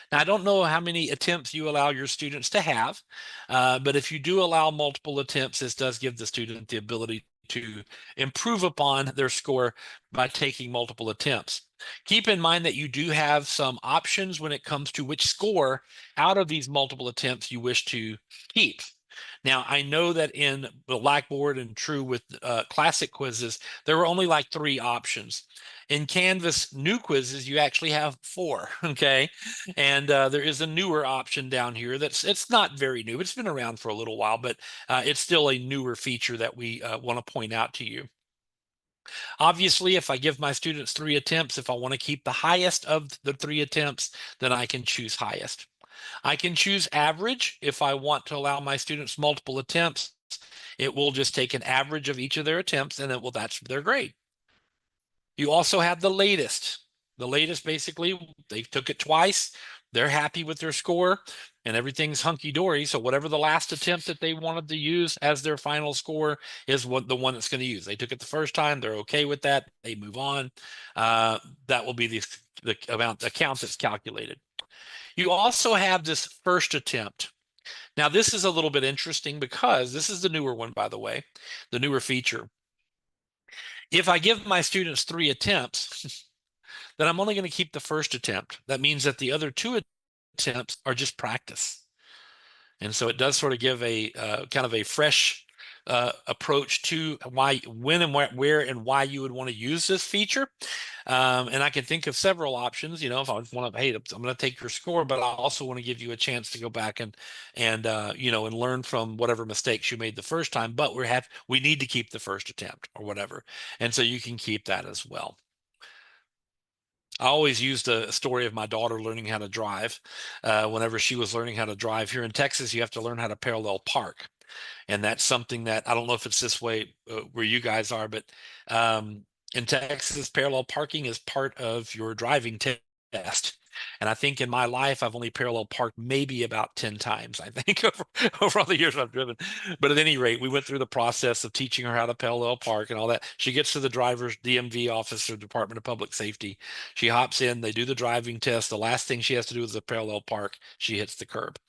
[SPEAKER 1] Now, I don't know how many attempts you allow your students to have, but if you do allow multiple attempts, this does give the student the ability to improve upon their score by taking multiple attempts. Keep in mind that you do have some options when it comes to which score out of these multiple attempts you wish to keep. Now, I know that in the Blackboard and true with classic quizzes, there were only like 3 options. In Canvas new quizzes, you actually have 4, okay? And there is a newer option down here it's not very new. It's been around for a little while, but it's still a newer feature that we want to point out to you. Obviously, if I give my students 3 attempts, if I want to keep the highest of the 3 attempts, then I can choose highest. I can choose average if I want to allow my students multiple attempts. It will just take an average of each of their attempts and that's their grade. You also have the latest. The latest, basically, they took it twice. They're happy with their score. and everything's hunky-dory. So whatever the last attempt that they wanted to use as their final score is what the one that's going to use. They took it the first time, they're okay with that, they move on. That will be the account that's calculated. You also have this first attempt. Now, this is a little bit interesting because this is the newer one, by the way, the newer feature. If I give my students 3 attempts, then I'm only going to keep the first attempt. That means that the other 2 attempts are just practice. And so it does sort of give a kind of a fresh approach to why, when and where and why you would want to use this feature. And I can think of several options, you know, if I want to, hey, I'm going to take your score, but I also want to give you a chance to go back and you know, and learn from whatever mistakes you made the first time, but we need to keep the first attempt or whatever. And so you can keep that as well. I always used a story of my daughter learning how to drive. Whenever she was learning how to drive here in Texas, you have to learn how to parallel park. And that's something that I don't know if it's this way where you guys are, but in Texas, parallel parking is part of your driving test. And I think in my life, I've only parallel parked maybe about 10 times, I think, over all the years I've driven. But at any rate, we went through the process of teaching her how to parallel park and all that. She gets to the driver's DMV office or Department of Public Safety. She hops in, they do the driving test. The last thing she has to do is a parallel park. She hits the curb.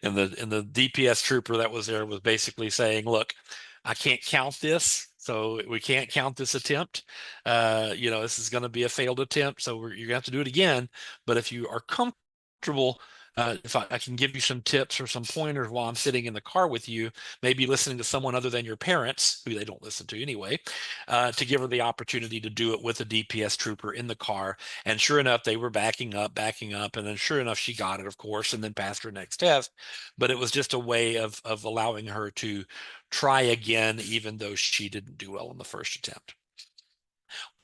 [SPEAKER 1] And the DPS trooper that was there was basically saying, look, I can't count this. So we can't count this attempt. You know, this is going to be a failed attempt. So you're going to have to do it again. But if you are comfortable, if I can give you some tips or some pointers while I'm sitting in the car with you, maybe listening to someone other than your parents, who they don't listen to anyway, to give her the opportunity to do it with a DPS trooper in the car. And sure enough, they were backing up. And then sure enough, she got it, of course, and then passed her next test. But it was just a way of allowing her to try again, even though she didn't do well in the first attempt.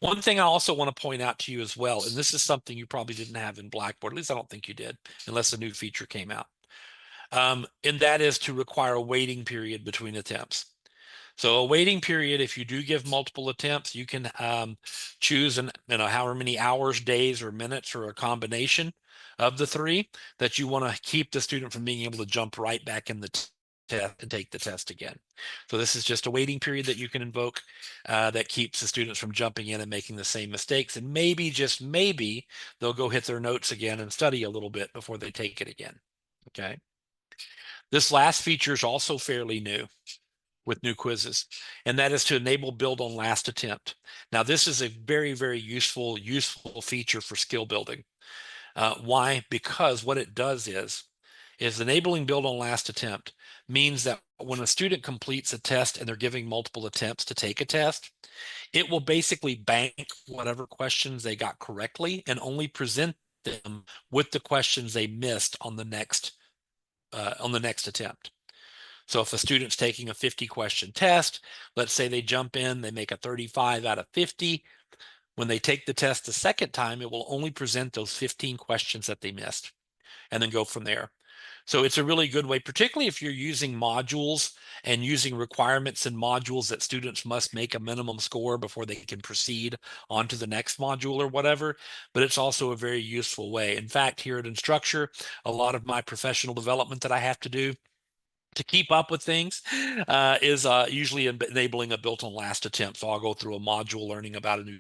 [SPEAKER 1] One thing I also want to point out to you as well, and this is something you probably didn't have in Blackboard, at least I don't think you did, unless a new feature came out. And that is to require a waiting period between attempts. So a waiting period, if you do give multiple attempts, you can choose however many hours, days, or minutes, or a combination of the 3 that you want to keep the student from being able to jump right back in the test and take the test again. So this is just a waiting period that you can invoke that keeps the students from jumping in and making the same mistakes. And maybe, just maybe, they'll go hit their notes again and study a little bit before they take it again. Okay. This last feature is also fairly new with new quizzes, and that is to enable build on last attempt. Now, this is a very, very useful feature for skill building. Why? Because what it does is enabling build on last attempt means that when a student completes a test and they're giving multiple attempts to take a test, it will basically bank whatever questions they got correctly and only present them with the questions they missed on the next attempt. So if a student's taking a 50 question test, let's say they jump in, they make a 35 out of 50. When they take the test the second time, it will only present those 15 questions that they missed and then go from there. So it's a really good way, particularly if you're using modules and using requirements in modules that students must make a minimum score before they can proceed on to the next module or whatever. But it's also a very useful way. In fact, here at Instructure, a lot of my professional development that I have to do to keep up with things is usually enabling a built on last attempt. So I'll go through a module learning about a new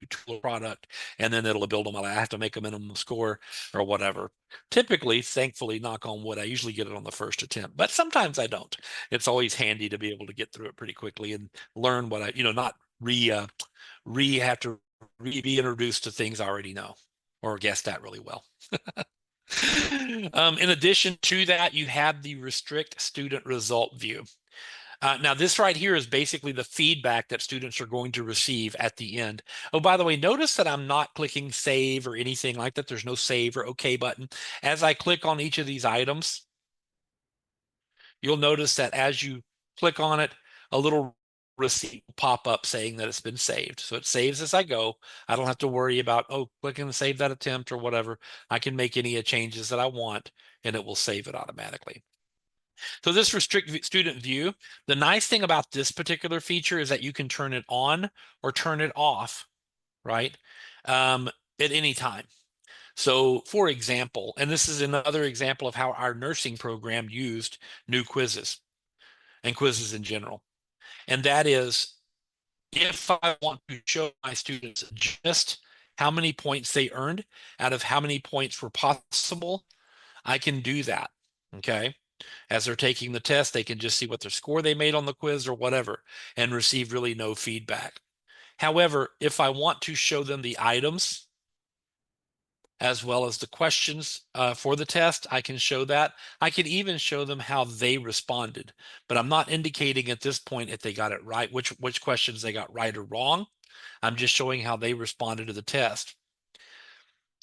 [SPEAKER 1] tool product, and then it'll build on my, I have to make a minimum score or whatever. Typically, thankfully, knock on wood, I usually get it on the first attempt, but sometimes I don't. It's always handy to be able to get through it pretty quickly and learn what I, not have to be introduced to things I already know or guess that really well. In addition to that, you have the restrict student result view. Now, this right here is basically the feedback that students are going to receive at the end. Oh, by the way, notice that I'm not clicking save or anything like that. There's no save or OK button. As I click on each of these items, you'll notice that as you click on it, a little receipt will pop up saying that it's been saved. So it saves as I go. I don't have to worry about, clicking to save that attempt or whatever. I can make any changes that I want, and it will save it automatically. So this restrict student view, the nice thing about this particular feature is that you can turn it on or turn it off, right? At any time. So for example, and this is another example of how our nursing program used new quizzes and quizzes in general. And that is, if I want to show my students just how many points they earned out of how many points were possible, I can do that. Okay. As they're taking the test, they can just see what their score they made on the quiz or whatever and receive really no feedback. However, if I want to show them the items as well as the questions for the test, I can show that. I can even show them how they responded, but I'm not indicating at this point if they got it right, which questions they got right or wrong. I'm just showing how they responded to the test.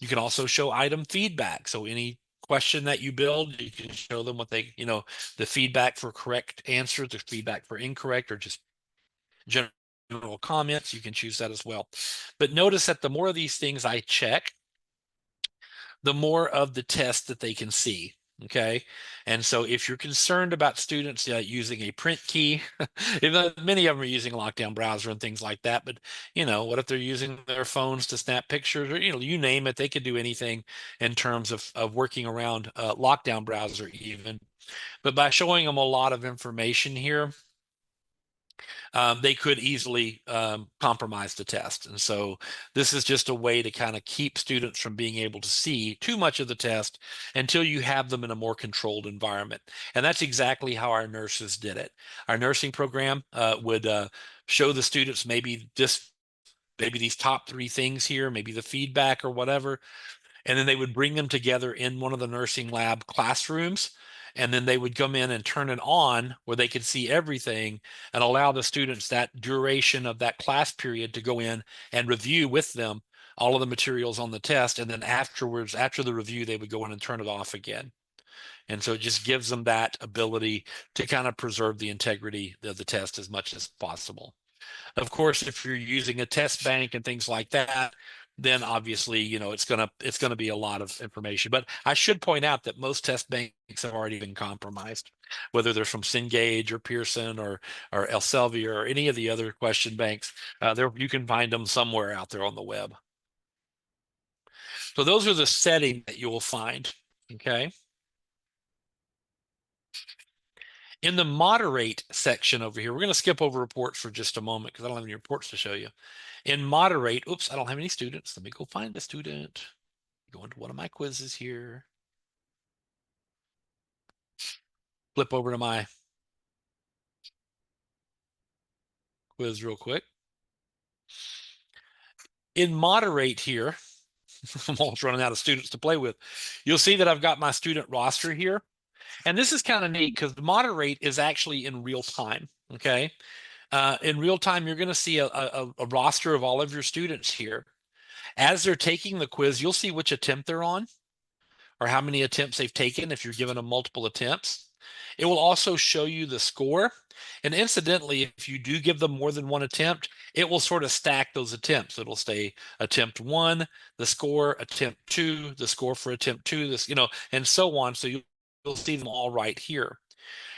[SPEAKER 1] You can also show item feedback. So any question that you build, you can show them what they, the feedback for correct answers, the feedback for incorrect, or just general comments. You can choose that as well. But notice that the more of these things I check, the more of the test that they can see. Okay. And so if you're concerned about students using a print key, many of them are using lockdown browser and things like that, but what if they're using their phones to snap pictures, or you name it, they could do anything in terms of working around lockdown browser even. But by showing them a lot of information here, they could easily compromise the test. And so this is just a way to kind of keep students from being able to see too much of the test until you have them in a more controlled environment. And that's exactly how our nurses did it. Our nursing program would show the students maybe these top 3 things here, maybe the feedback or whatever. And then they would bring them together in one of the nursing lab classrooms. And then they would come in and turn it on where they could see everything and allow the students that duration of that class period to go in and review with them all of the materials on the test. And then afterwards, after the review, they would go in and turn it off again. And so it just gives them that ability to kind of preserve the integrity of the test as much as possible. Of course, if you're using a test bank and things like that, then obviously, it's gonna be a lot of information. But I should point out that most test banks have already been compromised, whether they're from Cengage or Pearson or Elsevier or any of the other question banks. There you can find them somewhere out there on the web. So those are the settings that you will find. Okay. In the moderate section over here, we're going to skip over reports for just a moment because I don't have any reports to show you. In moderate, oops, I don't have any students. Let me go find the student. Go into one of my quizzes here. Flip over to my quiz real quick. In moderate here, I'm almost running out of students to play with. You'll see that I've got my student roster here. And this is kind of neat because the moderate is actually in real time. Okay. In real time, you're going to see a roster of all of your students here. As they're taking the quiz, you'll see which attempt they're on or how many attempts they've taken if you're giving them multiple attempts. It will also show you the score. And incidentally, if you do give them more than one attempt, it will sort of stack those attempts. It'll say attempt 1, the score, attempt 2, the score for attempt 2, this, and so on. So you'll see them all right here.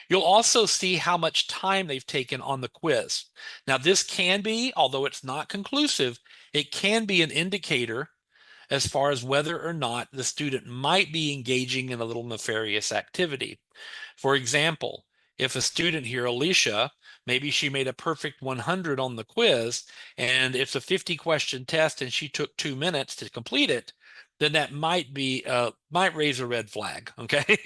[SPEAKER 1] You'll also see how much time they've taken on the quiz. Now, this can be, although it's not conclusive, it can be an indicator as far as whether or not the student might be engaging in a little nefarious activity. For example, if a student here, Alicia, maybe she made a perfect 100 on the quiz, and it's a 50-question test and she took 2 minutes to complete it, then that might raise a red flag. Okay.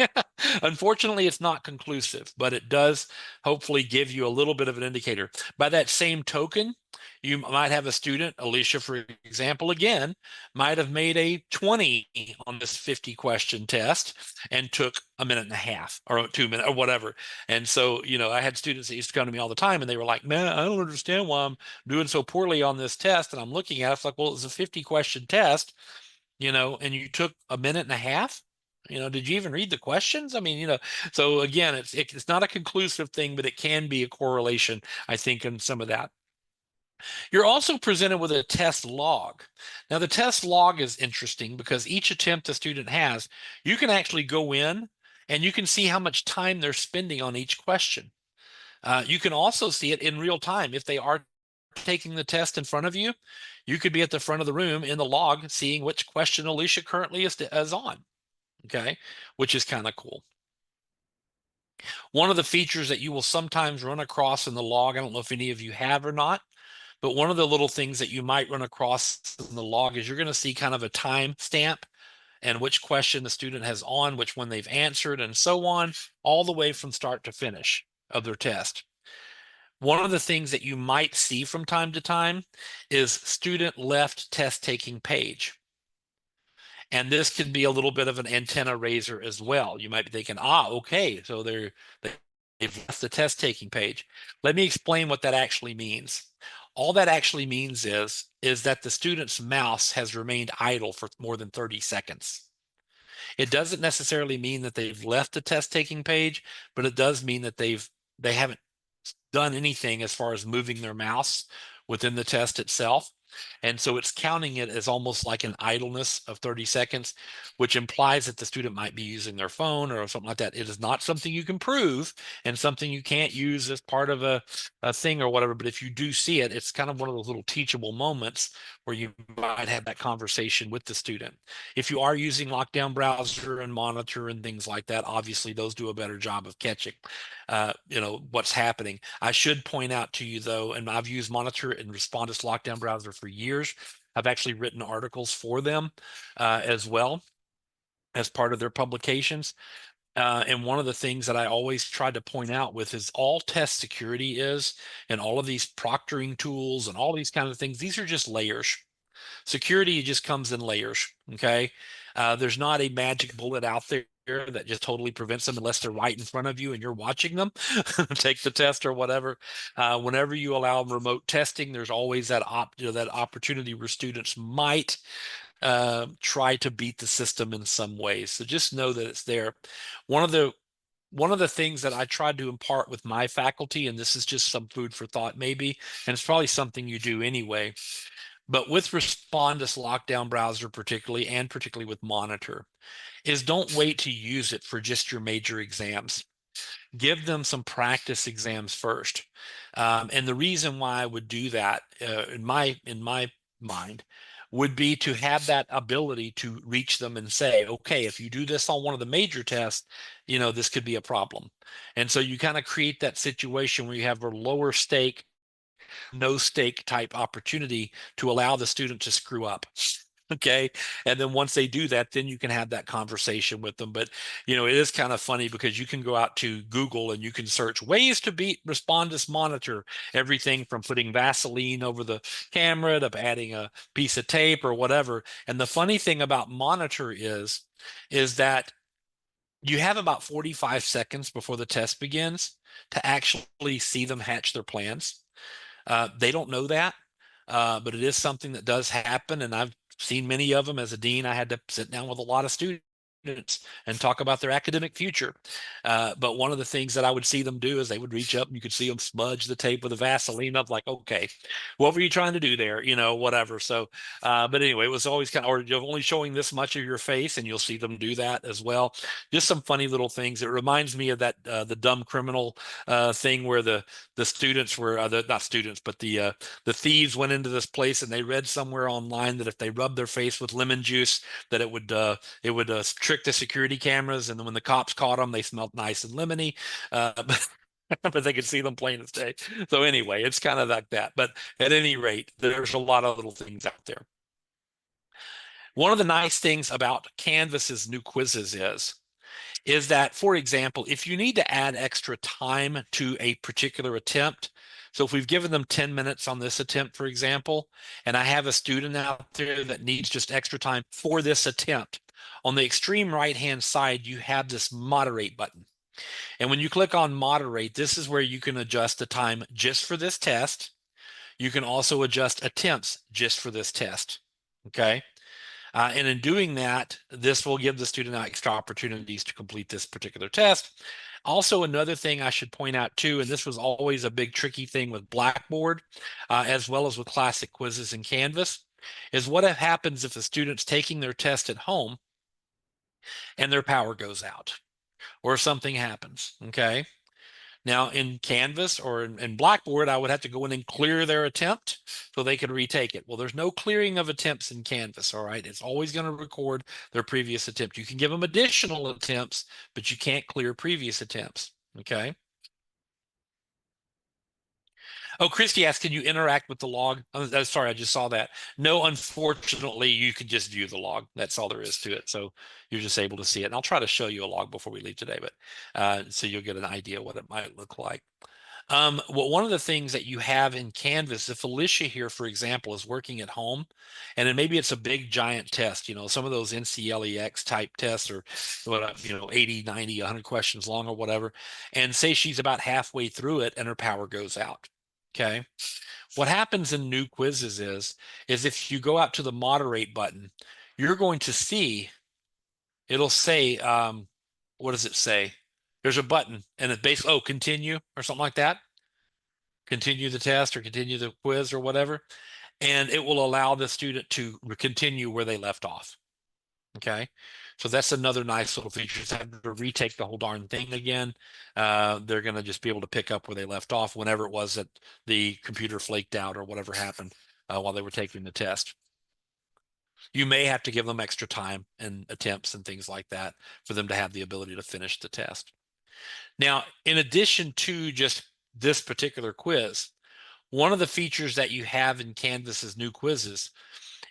[SPEAKER 1] Unfortunately, it's not conclusive, but it does hopefully give you a little bit of an indicator. By that same token, you might have a student, Alicia, for example, again, might have made a 20 on this 50-question test and took a minute and a half or 2 minutes or whatever. And so, I had students that used to come to me all the time and they were like, man, I don't understand why I'm doing so poorly on this test. And I'm looking at it, it's like, well, it's a 50-question test, and you took a minute and a half. Did you even read the questions? I mean, so again, it's not a conclusive thing, but it can be a correlation, I think, in some of that. You're also presented with a test log. Now, the test log is interesting because each attempt the student has, you can actually go in and you can see how much time they're spending on each question. You can also see it in real time if they are taking the test in front of you, you could be at the front of the room in the log seeing which question Alicia currently is on, okay, which is kind of cool. One of the features that you will sometimes run across in the log, I don't know if any of you have or not, but one of the little things that you might run across in the log is you're going to see kind of a time stamp and which question the student has on, which one they've answered, and so on, all the way from start to finish of their test. One of the things that you might see from time to time is student left test taking page. And this can be a little bit of an antenna raiser as well. You might be thinking, okay, so they've left the test taking page. Let me explain what that actually means. All that actually means is that the student's mouse has remained idle for more than 30 seconds. It doesn't necessarily mean that they've left the test taking page, but it does mean that they haven't done anything as far as moving their mouse within the test itself. And so it's counting it as almost like an idleness of 30 seconds, which implies that the student might be using their phone or something like that. It is not something you can prove and something you can't use as part of a thing or whatever. But if you do see it, it's kind of one of those little teachable moments where you might have that conversation with the student. If you are using Lockdown Browser and Monitor and things like that, obviously those do a better job of catching what's happening. I should point out to you though, and I've used Monitor and Respondus Lockdown Browser for years. I've actually written articles for them as well as part of their publications. And one of the things that I always try to point out with is all test security is, and all of these proctoring tools and all these kinds of things, these are just layers. Security just comes in layers, okay? There's not a magic bullet out there that just totally prevents them unless they're right in front of you and you're watching them take the test or whatever. Whenever you allow remote testing, there's always that that opportunity where students might try to beat the system in some ways. So just know that it's there. One of the things that I tried to impart with my faculty, and this is just some food for thought maybe, and it's probably something you do anyway, but with Respondus Lockdown Browser particularly, and particularly with Monitor, is don't wait to use it for just your major exams. Give them some practice exams first. And the reason why I would do that, in my mind, would be to have that ability to reach them and say, okay, if you do this on one of the major tests, this could be a problem. And so you kind of create that situation where you have a lower stake, no stake type opportunity to allow the student to screw up. Okay. And then once they do that, then you can have that conversation with them. But, it is kind of funny because you can go out to Google and you can search ways to beat Respondus Monitor, everything from putting Vaseline over the camera to adding a piece of tape or whatever. And the funny thing about Monitor is that you have about 45 seconds before the test begins to actually see them hatch their plans. They don't know that, but it is something that does happen. And I've seen many of them as a dean. I had to sit down with a lot of students and talk about their academic future. But one of the things that I would see them do is they would reach up and you could see them smudge the tape with a Vaseline up like, okay, what were you trying to do there? Whatever. So, but anyway, it was always kind of, or you're only showing this much of your face, and you'll see them do that as well. Just some funny little things. It reminds me of that, the dumb criminal thing where the students were, not students, but the thieves went into this place and they read somewhere online that if they rubbed their face with lemon juice, that it would trick the security cameras, and then when the cops caught them, they smelled nice and lemony. But they could see them plain as day. So anyway, it's kind of like that. But at any rate, there's a lot of little things out there. One of the nice things about Canvas's new quizzes is that, for example, if you need to add extra time to a particular attempt, so if we've given them 10 minutes on this attempt, for example, and I have a student out there that needs just extra time for this attempt, on the extreme right-hand side, you have this moderate button. And when you click on moderate, this is where you can adjust the time just for this test. You can also adjust attempts just for this test, okay? And in doing that, this will give the student extra opportunities to complete this particular test. Also, another thing I should point out too, and this was always a big tricky thing with Blackboard, as well as with classic quizzes in Canvas, is what happens if a student's taking their test at home and their power goes out or something happens, okay? Now in Canvas or in Blackboard, I would have to go in and clear their attempt so they could retake it. Well, there's no clearing of attempts in Canvas, all right? It's always going to record their previous attempt. You can give them additional attempts, but you can't clear previous attempts, okay? Oh, Christy asked, can you interact with the log? Sorry, I just saw that. No, unfortunately, you can just view the log. That's all there is to it. So you're just able to see it. And I'll try to show you a log before we leave today, but so you'll get an idea what it might look like. Well, one of the things that you have in Canvas, if Alicia here, for example, is working at home, and then maybe it's a big giant test, you know, some of those NCLEX type tests or what, you know, 80, 90, 100 questions long or whatever, and say she's about halfway through it and her power goes out. Okay. What happens in new quizzes is if you go out to the moderate button, you're going to see, it'll say, what does it say? There's a button and it basically, oh, continue or something like that. Continue the test or continue the quiz or whatever. And it will allow the student to continue where they left off. Okay. So that's another nice little feature. Instead of having to retake the whole darn thing again, they're going to just be able to pick up where they left off whenever it was that the computer flaked out or whatever happened while they were taking the test. You may have to give them extra time and attempts and things like that for them to have the ability to finish the test. Now, in addition to just this particular quiz, one of the features that you have in Canvas's new quizzes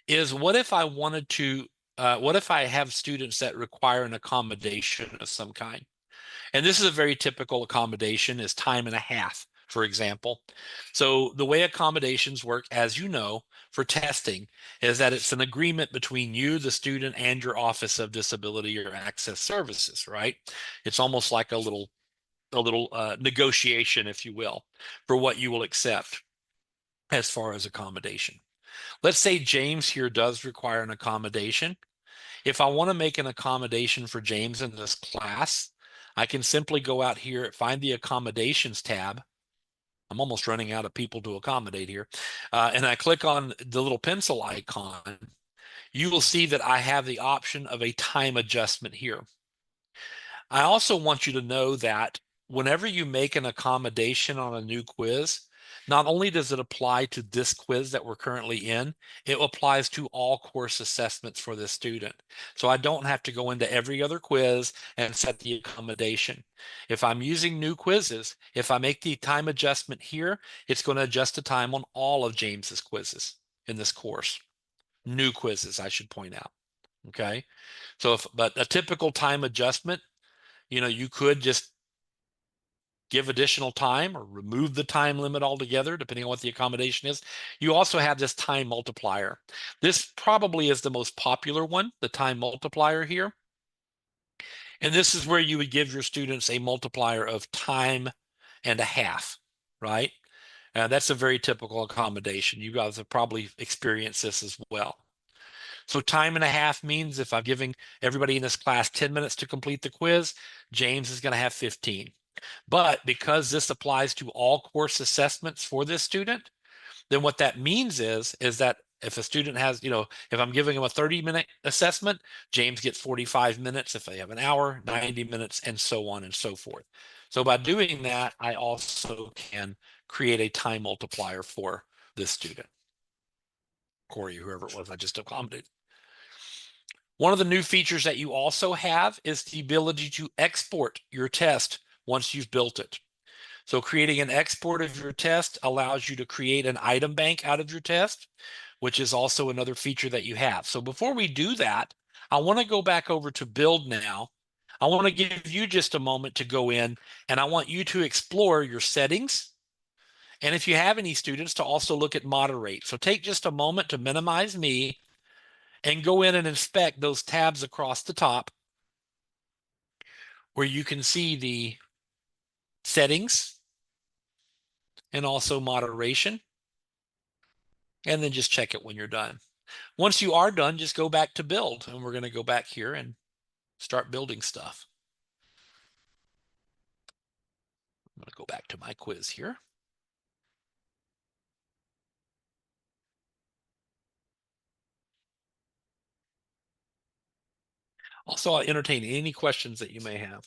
[SPEAKER 1] is what if I wanted to, what if I have students that require an accommodation of some kind? And this is a very typical accommodation is time and a half, for example. So the way accommodations work, as you know, for testing is that it's an agreement between you, the student, and your Office of Disability or Access Services, right? It's almost like a little negotiation, if you will, for what you will accept as far as accommodation. Let's say James here does require an accommodation. If I want to make an accommodation for James in this class, I can simply go out here, find the accommodations tab. I'm almost running out of people to accommodate here. And I click on the little pencil icon. You will see that I have the option of a time adjustment here. I also want you to know that whenever you make an accommodation on a new quiz, not only does it apply to this quiz that we're currently in, it applies to all course assessments for this student. So I don't have to go into every other quiz and set the accommodation. If I'm using new quizzes, if I make the time adjustment here, it's going to adjust the time on all of James's quizzes in this course. New quizzes, I should point out. Okay. So but a typical time adjustment, you know, you could just give additional time or remove the time limit altogether, depending on what the accommodation is. You also have this time multiplier. This probably is the most popular one, the time multiplier here. And this is where you would give your students a multiplier of time and a half, right? That's a very typical accommodation. You guys have probably experienced this as well. So time and a half means if I'm giving everybody in this class 10 minutes to complete the quiz, James is going to have 15. But because this applies to all course assessments for this student, then what that means is that if a student has, you know, if I'm giving them a 30-minute assessment, James gets 45 minutes. If they have an hour, 90 minutes, and so on and so forth. So by doing that, I also can create a time multiplier for this student. Corey, whoever it was, I just accommodated. One of the new features that you also have is the ability to export your test once you've built it. So creating an export of your test allows you to create an item bank out of your test, which is also another feature that you have. So before we do that, I want to go back over to build now. I want to give you just a moment to go in and I want you to explore your settings. And if you have any students to also look at moderate. So take just a moment to minimize me and go in and inspect those tabs across the top where you can see the settings and also moderation. And then just check it when you're done. Once you are done, just go back to build. And we're going to go back here and start building stuff. I'm going to go back to my quiz here. Also, I'll entertain any questions that you may have.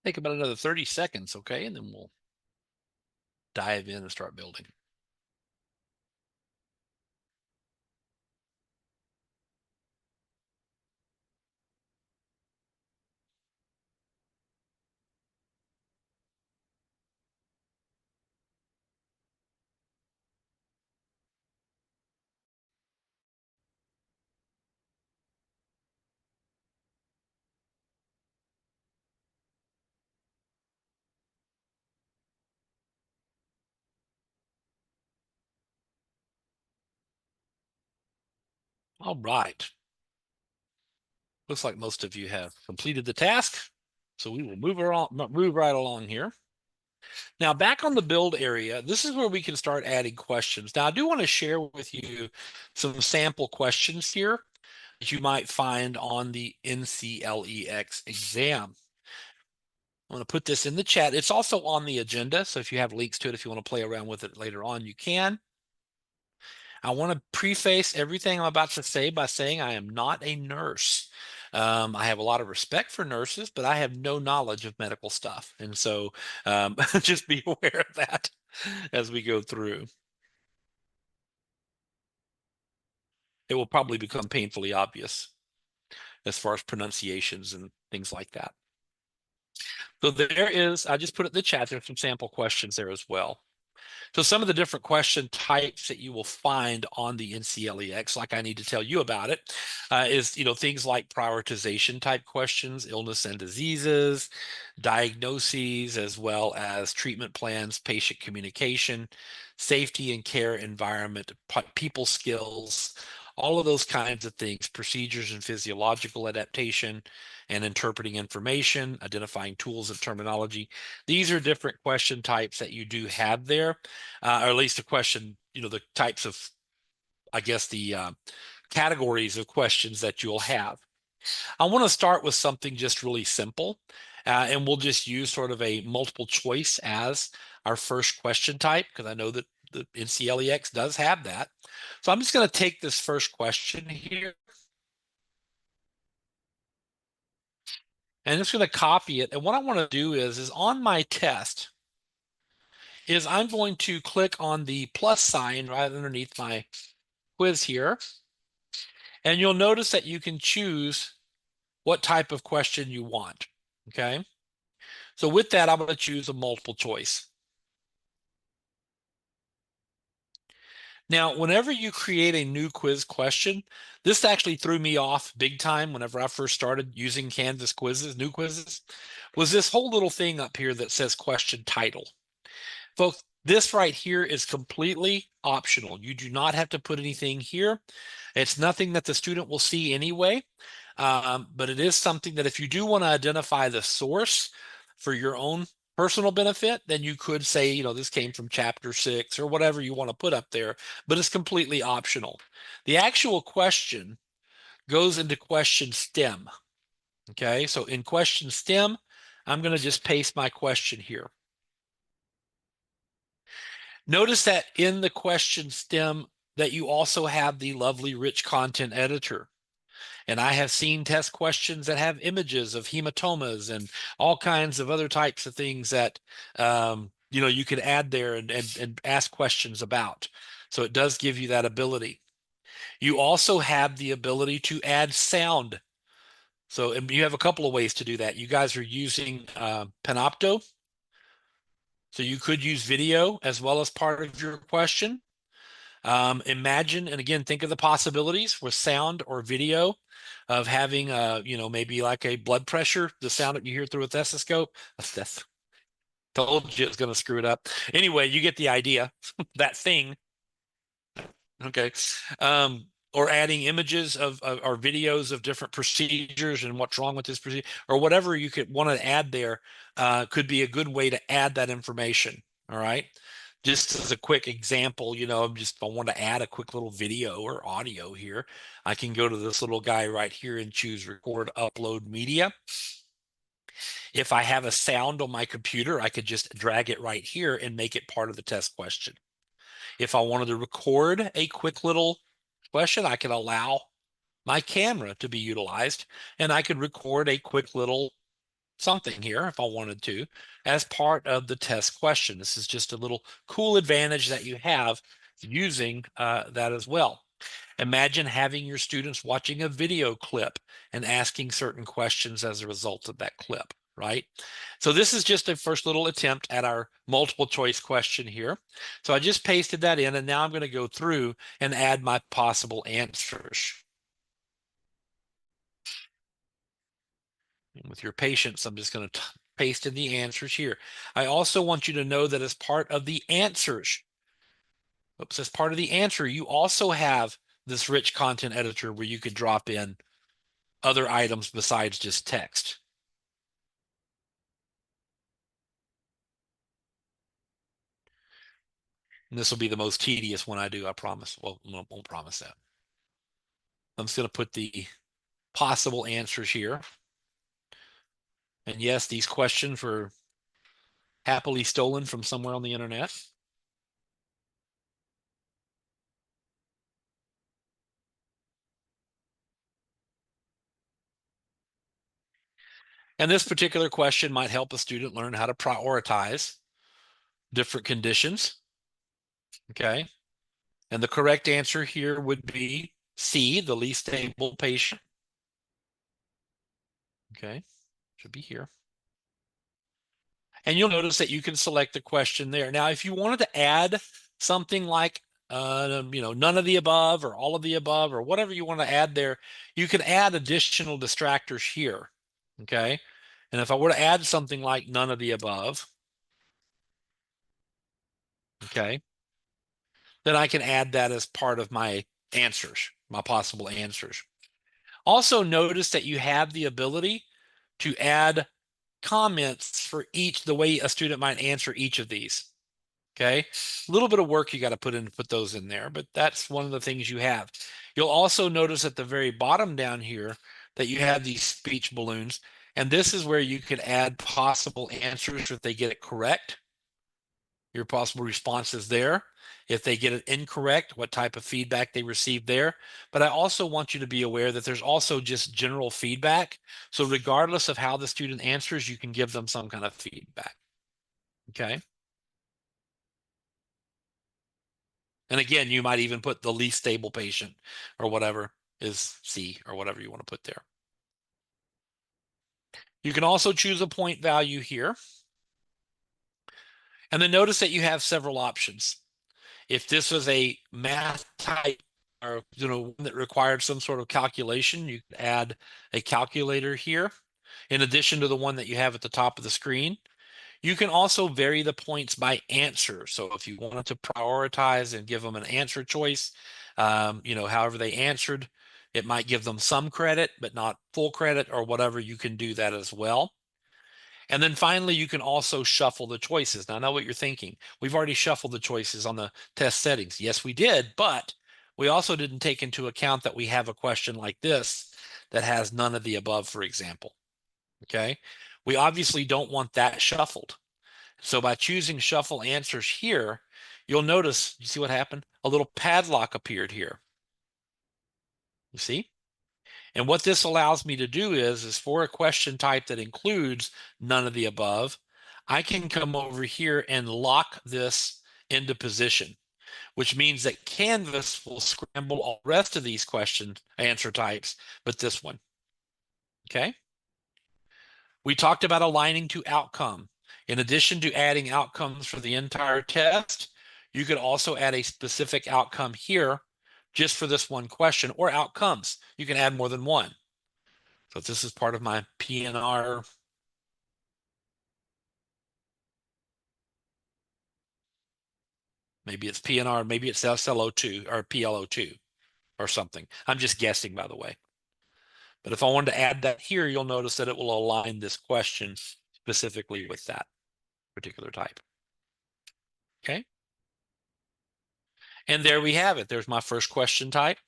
[SPEAKER 1] Take about another 30 seconds, okay? And then we'll dive in and start building. All right. Looks like most of you have completed the task. So we will move right along here. Now back on the build area, this is where we can start adding questions. Now I do want to share with you some sample questions here that you might find on the NCLEX exam. I'm going to put this in the chat. It's also on the agenda. So if you have links to it, if you want to play around with it later on, you can. I want to preface everything I'm about to say by saying I am not a nurse. I have a lot of respect for nurses, but I have no knowledge of medical stuff. And so just be aware of that as we go through. It will probably become painfully obvious as far as pronunciations and things like that. So there is, I just put it in the chat, there's some sample questions there as well. So some of the different question types that you will find on the NCLEX, like I need to tell you about it, is things like prioritization type questions, illness and diseases, diagnoses, as well as treatment plans, patient communication, safety and care environment, people skills, all of those kinds of things, procedures and physiological adaptation, and interpreting information, identifying tools and terminology. These are different question types that you do have there, or at least a question, the types of, I guess, the categories of questions that you'll have. I want to start with something just really simple, and we'll just use sort of a multiple choice as our first question type, because I know that the NCLEX does have that. So I'm just going to take this first question here, and I'm just going to copy it. And what I want to do is on my test, is I'm going to click on the plus sign right underneath my quiz here. And you'll notice that you can choose what type of question you want, okay? So with that, I'm going to choose a multiple choice. Now, whenever you create a new quiz question, this actually threw me off big time whenever I first started using Canvas quizzes, new quizzes, was this whole little thing up here that says question title. Folks, this right here is completely optional. You do not have to put anything here. It's nothing that the student will see anyway, but it is something that if you do want to identify the source for your own personal benefit, then you could say, this came from chapter 6 or whatever you want to put up there, but it's completely optional. The actual question goes into question stem. Okay, so in question stem, I'm going to just paste my question here. Notice that in the question stem that you also have the lovely rich content editor. And I have seen test questions that have images of hematomas and all kinds of other types of things that you could add there and ask questions about. So it does give you that ability. You also have the ability to add sound. So you have a couple of ways to do that. You guys are using Panopto. So you could use video as well as part of your question. Imagine, and again, think of the possibilities with sound or video of having, maybe like a blood pressure, the sound that you hear through a stethoscope. Told you it's going to screw it up. Anyway, you get the idea. That thing. Okay. Or adding images of or videos of different procedures and what's wrong with this procedure, or whatever you could want to add there, could be a good way to add that information. All right. Just as a quick example, if I want to add a quick little video or audio here, I can go to this little guy right here and choose record upload media. If I have a sound on my computer, I could just drag it right here and make it part of the test question. If I wanted to record a quick little question, I can allow my camera to be utilized, and I could record a quick little something here if I wanted to as part of the test question. This is just a little cool advantage that you have using that as well. Imagine having your students watching a video clip and asking certain questions as a result of that clip, right? So this is just a first little attempt at our multiple choice question here. So I just pasted that in, and now I'm going to go through and add my possible answers. And with your patience, I'm just going to paste in the answers here. I also want you to know that as part of the answers, as part of the answer, you also have this rich content editor where you could drop in other items besides just text. And this will be the most tedious one I do, I promise. Well, I won't promise that. I'm just going to put the possible answers here. And yes, these questions were happily stolen from somewhere on the internet. And this particular question might help a student learn how to prioritize different conditions. Okay. And the correct answer here would be C, the least stable patient. Okay. Should be here. And you'll notice that you can select the question there. Now, if you wanted to add something like, none of the above or all of the above or whatever you want to add there, you can add additional distractors here. Okay. And if I were to add something like none of the above, okay, then I can add that as part of my answers, my possible answers. Also notice that you have the ability to add comments for each, the way a student might answer each of these. Okay, a little bit of work you got to put in to put those in there, but that's one of the things you have. You'll also notice at the very bottom down here that you have these speech balloons, and this is where you could add possible answers if they get it correct. Your possible responses there. If they get it incorrect, what type of feedback they receive there. But I also want you to be aware that there's also just general feedback. So regardless of how the student answers, you can give them some kind of feedback. Okay. And again, you might even put the least stable patient or whatever is C or whatever you want to put there. You can also choose a point value here. And then notice that you have several options. If this was a math type or one that required some sort of calculation, you could add a calculator here in addition to the one that you have at the top of the screen. You can also vary the points by answer. So if you wanted to prioritize and give them an answer choice, however they answered, it might give them some credit, but not full credit or whatever. You can do that as well. And then finally, you can also shuffle the choices. Now, I know what you're thinking. We've already shuffled the choices on the test settings. Yes, we did, but we also didn't take into account that we have a question like this that has none of the above, for example. Okay. We obviously don't want that shuffled. So by choosing shuffle answers here, you'll notice, you see what happened? A little padlock appeared here. You see? And what this allows me to do is for a question type that includes none of the above, I can come over here and lock this into position, which means that Canvas will scramble all the rest of these question answer types, but this one. Okay. We talked about aligning to outcome. In addition to adding outcomes for the entire test, you could also add a specific outcome here just for this one question, or outcomes. You can add more than one. So if this is part of my PNR, maybe it's PNR, maybe it's SLO2 or PLO2 or something. I'm just guessing, by the way. But if I wanted to add that here, you'll notice that it will align this question specifically with that particular type. Okay. And there we have it. There's my first question type.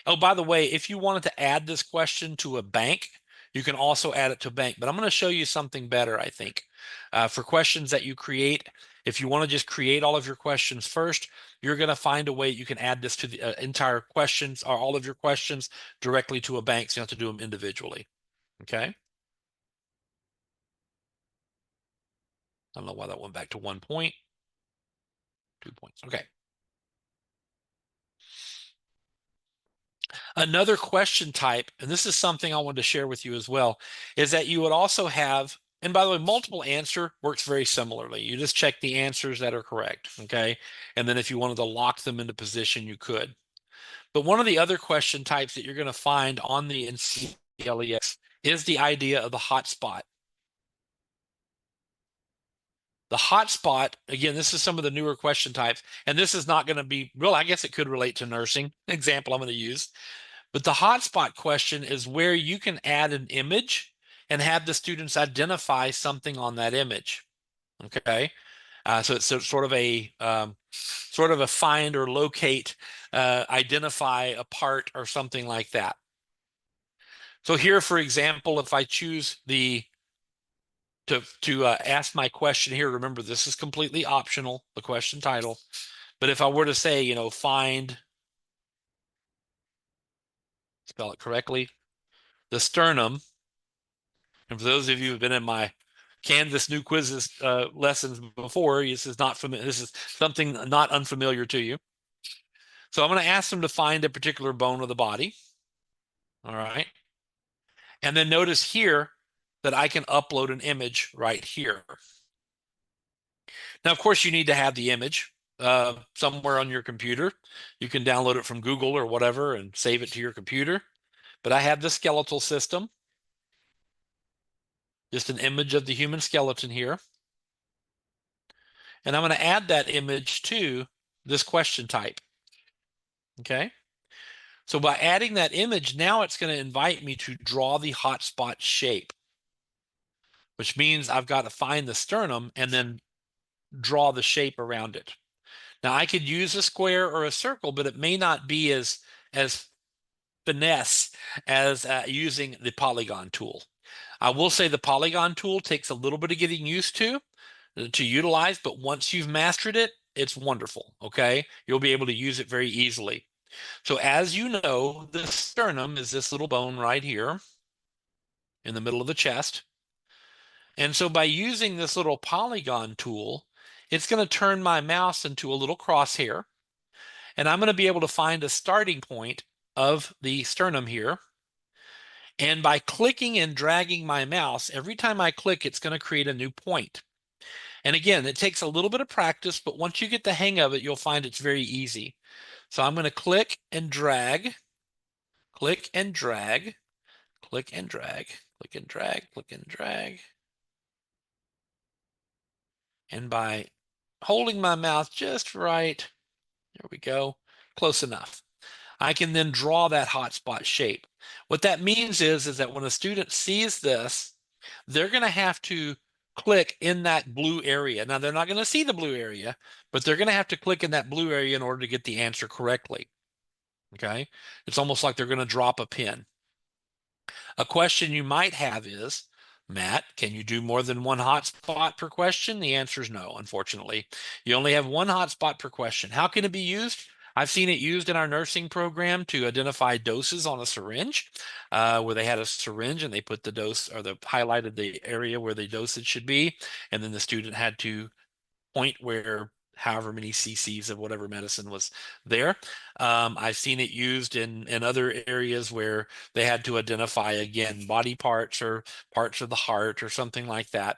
[SPEAKER 1] Oh, by the way, if you wanted to add this question to a bank, you can also add it to a bank. But I'm going to show you something better, I think. For questions that you create, if you want to just create all of your questions first, you're going to find a way you can add this to the entire questions or all of your questions directly to a bank. So you don't have to do them individually. Okay. I don't know why that went back to 1 point. 2 points. Okay. Another question type, and this is something I wanted to share with you as well, is that you would also have, and by the way, multiple answer works very similarly. You just check the answers that are correct, okay? And then if you wanted to lock them into position, you could. But one of the other question types that you're going to find on the NCLEX is the idea of the hotspot. The hotspot, again, this is some of the newer question types, and this is not going to be real. I guess it could relate to nursing, example I'm going to use. But the hotspot question is where you can add an image and have the students identify something on that image. Okay, so it's sort of a find or locate, identify a part or something like that. So here, for example, if I choose to ask my question here, remember this is completely optional, the question title. But if I were to say, you know, find, spell it correctly, the sternum. And for those of you who've been in my Canvas new quizzes lessons before, this is not familiar. This is something not unfamiliar to you. So I'm going to ask them to find a particular bone of the body. All right. And then notice here that I can upload an image right here. Now, of course, you need to have the image somewhere on your computer. You can download it from Google or whatever and save it to your computer. But I have the skeletal system. Just an image of the human skeleton here. And I'm going to add that image to this question type. Okay. So by adding that image, now it's going to invite me to draw the hotspot shape, which means I've got to find the sternum and then draw the shape around it. Now I could use a square or a circle, but it may not be as finesse as using the polygon tool. I will say the polygon tool takes a little bit of getting used to utilize, but once you've mastered it, it's wonderful. Okay, you'll be able to use it very easily. So as you know, the sternum is this little bone right here in the middle of the chest. And so by using this little polygon tool, it's going to turn my mouse into a little crosshair. And I'm going to be able to find a starting point of the sternum here. And by clicking and dragging my mouse, every time I click, it's going to create a new point. And again, it takes a little bit of practice, but once you get the hang of it, you'll find it's very easy. So I'm going to click and drag, click and drag, click and drag, click and drag, click and drag. And by holding my mouth just right, there we go, close enough. I can then draw that hotspot shape. What that means is that when a student sees this, they're going to have to click in that blue area. Now, they're not going to see the blue area, but they're going to have to click in that blue area in order to get the answer correctly. Okay? It's almost like they're going to drop a pin. A question you might have is, Matt, can you do more than one hotspot per question? The answer is no, unfortunately. You only have one hotspot per question. How can it be used? I've seen it used in our nursing program to identify doses on a syringe, where they had a syringe and they put the dose or the highlighted the area where the dosage should be, and then the student had to point where however many cc's of whatever medicine was there. I've seen it used in other areas where they had to identify, again, body parts or parts of the heart or something like that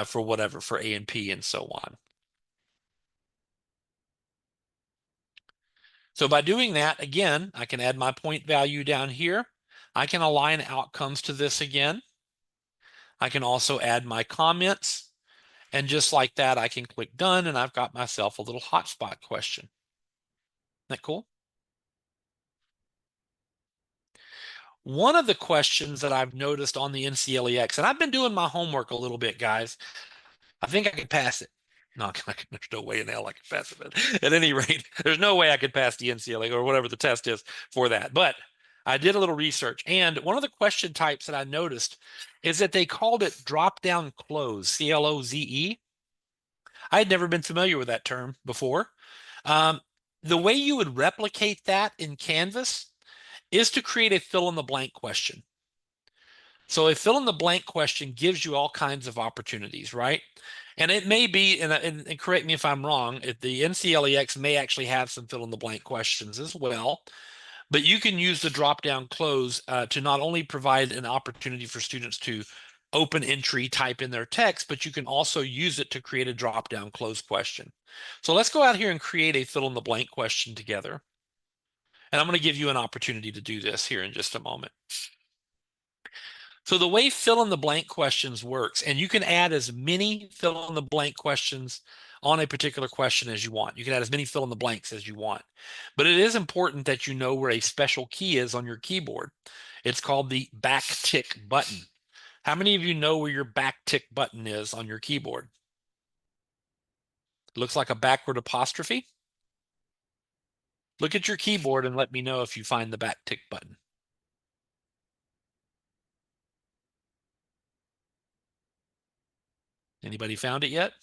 [SPEAKER 1] for whatever, for A&P and so on. So by doing that, again, I can add my point value down here. I can align outcomes to this again. I can also add my comments. And just like that, I can click done and I've got myself a little hotspot question. Isn't that cool? One of the questions that I've noticed on the NCLEX, and I've been doing my homework a little bit, guys. I think I could pass it. No, there's no way in hell I could pass it. But at any rate, there's no way I could pass the NCLEX or whatever the test is for that. But I did a little research, and one of the question types that I noticed is that they called it drop-down cloze, C-L-O-Z-E. I had never been familiar with that term before. The way you would replicate that in Canvas is to create a fill-in-the-blank question. So a fill-in-the-blank question gives you all kinds of opportunities, right? And it may be, and correct me if I'm wrong, the NCLEX may actually have some fill in the blank questions as well. But you can use the drop down close to not only provide an opportunity for students to open entry, type in their text, but you can also use it to create a drop down close question. So let's go out here and create a fill in the blank question together. And I'm going to give you an opportunity to do this here in just a moment. So the way fill in the blank questions works, and you can add as many fill in the blank questions on a particular question as you want. You can add as many fill in the blanks as you want. But it is important that you know where a special key is on your keyboard. It's called the back tick button. How many of you know where your back tick button is on your keyboard? It looks like a backward apostrophe. Look at your keyboard and let me know if you find the back tick button. Anybody found it yet?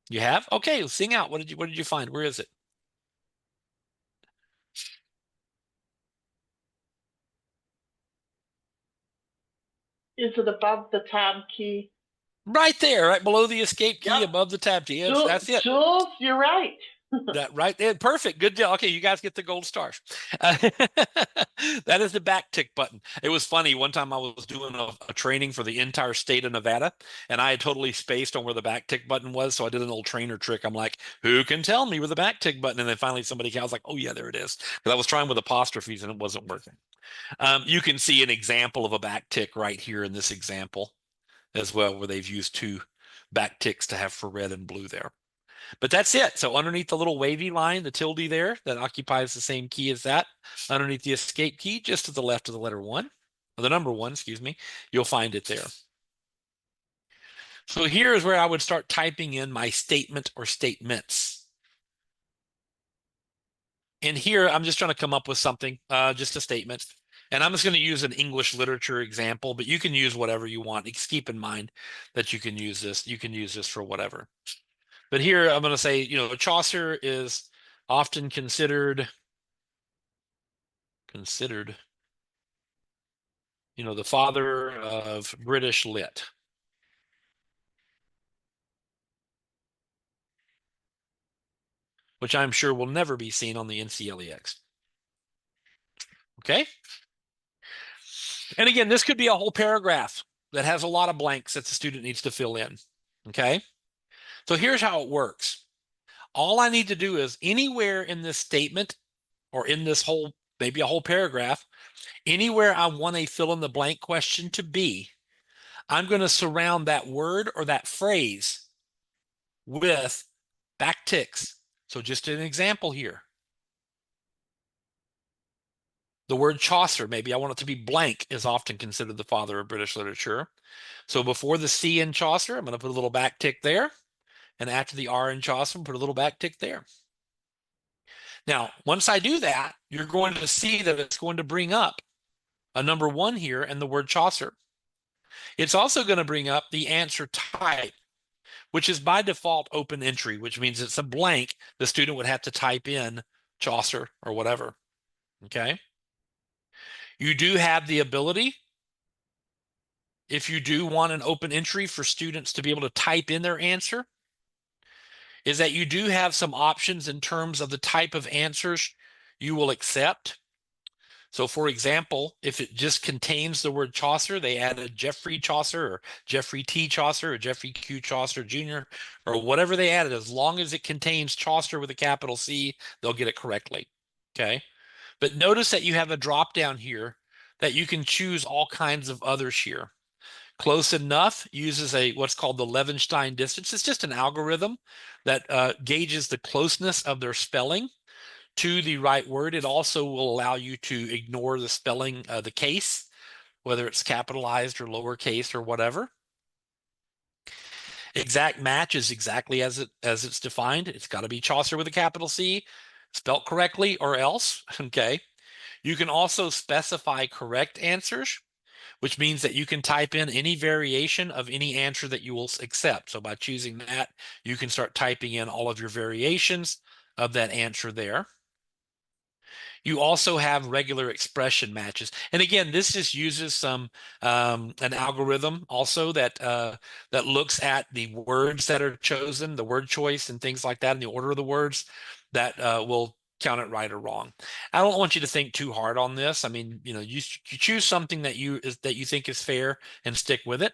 [SPEAKER 1] You have? Okay, sing out. What did you find? Where is it?
[SPEAKER 2] Is it above the tab key?
[SPEAKER 1] Right there, right below the escape key,
[SPEAKER 2] Yep.
[SPEAKER 1] above the tab key.
[SPEAKER 2] Jules,
[SPEAKER 1] That's it.
[SPEAKER 2] Jules, you're right.
[SPEAKER 1] That right there. Perfect. Good deal. Okay, you guys get the gold stars. That is the back tick button. It was funny. One time I was doing a training for the entire state of Nevada, and I had totally spaced on where the back tick button was. So I did an old trainer trick. I'm like, who can tell me where the back tick button? And then finally somebody, I was like, oh yeah, there it is. Because I was trying with apostrophes and it wasn't working. You can see an example of a back tick right here in this example as well, where they've used two back ticks to have for red and blue there. But that's it. So underneath the little wavy line, the tilde there, that occupies the same key as that, underneath the escape key, just to the left of the letter 1, or the number 1, excuse me, you'll find it there. So here is where I would start typing in my statement or statements. And here, I'm just trying to come up with something, just a statement. And I'm just going to use an English literature example, but you can use whatever you want. Just keep in mind that you can use this. You can use this for whatever. But here I'm going to say, Chaucer is often considered, the father of British lit. Which I'm sure will never be seen on the NCLEX. Okay? And again, this could be a whole paragraph that has a lot of blanks that the student needs to fill in. Okay? So here's how it works. All I need to do is anywhere in this statement or in this whole, maybe a whole paragraph, anywhere I want a fill in the blank question to be, I'm going to surround that word or that phrase with back ticks. So just an example here. The word Chaucer, maybe I want it to be blank, is often considered the father of British literature. So before the C in Chaucer, I'm going to put a little back tick there. And after the R in Chaucer, put a little back tick there. Now, once I do that, you're going to see that it's going to bring up a number 1 here and the word Chaucer. It's also going to bring up the answer type, which is by default open entry, which means it's a blank. The student would have to type in Chaucer or whatever. Okay. You do have the ability, if you do want an open entry for students to be able to type in their answer, is that you do have some options in terms of the type of answers you will accept. So for example, if it just contains the word Chaucer, they added Geoffrey Chaucer or Geoffrey T. Chaucer or Geoffrey Q. Chaucer Jr. or whatever they added, as long as it contains Chaucer with a capital C, they'll get it correctly. Okay. But notice that you have a drop down here that you can choose all kinds of others here. Close enough uses what's called the Levenstein distance. It's just an algorithm that gauges the closeness of their spelling to the right word. It also will allow you to ignore the spelling, the case, whether it's capitalized or lowercase or whatever. Exact match is exactly as it's defined. It's got to be Chaucer with a capital C, spelt correctly, or else. Okay. You can also specify correct answers, which means that you can type in any variation of any answer that you will accept. So by choosing that, you can start typing in all of your variations of that answer there. You also have regular expression matches. And again, this just uses some an algorithm also that that looks at the words that are chosen, the word choice and things like that, and the order of the words that will count it right or wrong. I don't want you to think too hard on this. I mean, you know, you choose something that you think is fair and stick with it.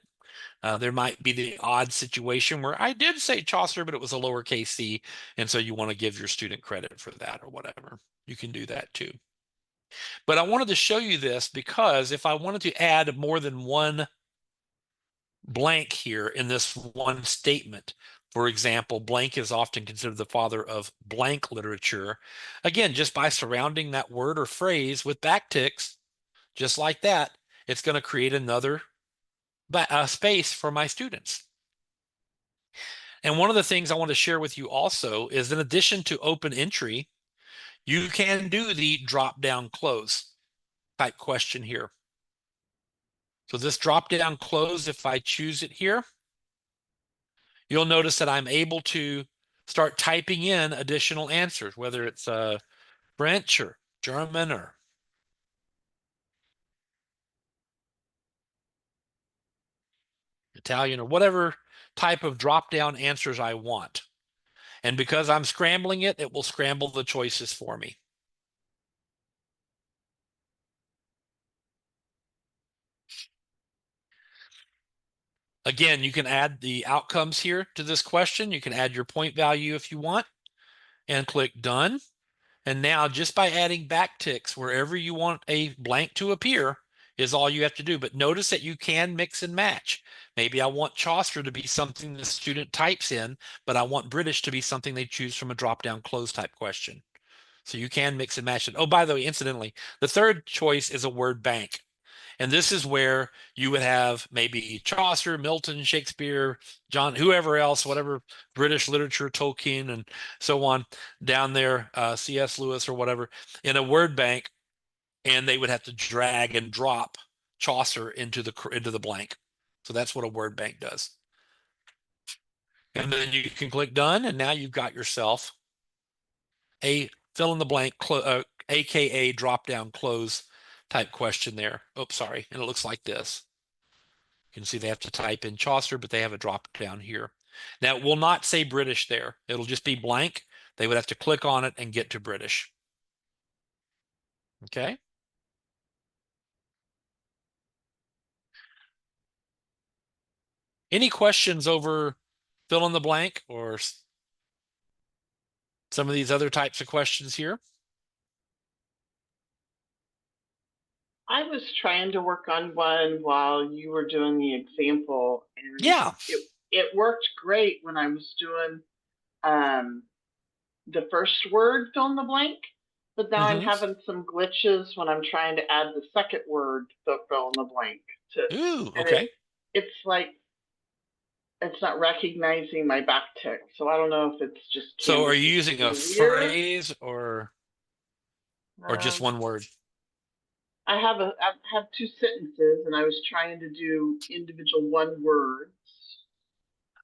[SPEAKER 1] There might be the odd situation where I did say Chaucer, but it was a lowercase c, and so you want to give your student credit for that or whatever. You can do that too. But I wanted to show you this because if I wanted to add more than one blank here in this one statement, for example, blank is often considered the father of blank literature. Again, just by surrounding that word or phrase with backticks, just like that, it's going to create another space for my students. And one of the things I want to share with you also is in addition to open entry, you can do the drop down close type question here. So this drop down close, if I choose it here, you'll notice that I'm able to start typing in additional answers, whether it's French or German or Italian or whatever type of drop down answers I want. And because I'm scrambling it, it will scramble the choices for me. Again, you can add the outcomes here to this question. You can add your point value if you want and click done. And now just by adding backticks wherever you want a blank to appear is all you have to do. But notice that you can mix and match. Maybe I want Chaucer to be something the student types in, but I want British to be something they choose from a drop-down close type question. So you can mix and match it. Oh, by the way, incidentally, the third choice is a word bank. And this is where you would have maybe Chaucer, Milton, Shakespeare, John, whoever else, whatever British literature, Tolkien, and so on down there, C.S. Lewis or whatever, in a word bank, and they would have to drag and drop Chaucer into the blank. So that's what a word bank does. And then you can click done, and now you've got yourself a fill in the blank, AKA drop down close type question there. Oh, sorry. And it looks like this. You can see they have to type in Chaucer, but they have a drop down here. Now, it will not say British there. It'll just be blank. They would have to click on it and get to British. Okay. Any questions over fill in the blank or some of these other types of questions here?
[SPEAKER 2] I was trying to work on one while you were doing the example, and
[SPEAKER 1] Yeah.
[SPEAKER 2] it worked great when I was doing the first word fill in the blank, but now I'm having some glitches when I'm trying to add the second word to fill in the blank.
[SPEAKER 1] Ooh,
[SPEAKER 2] And
[SPEAKER 1] okay.
[SPEAKER 2] it's like it's not recognizing my backtick, so I don't know if it's just
[SPEAKER 1] So are you
[SPEAKER 2] Canvas is
[SPEAKER 1] using a
[SPEAKER 2] being weird.
[SPEAKER 1] phrase or just one word?
[SPEAKER 2] I have two sentences, and I was trying to do individual one words.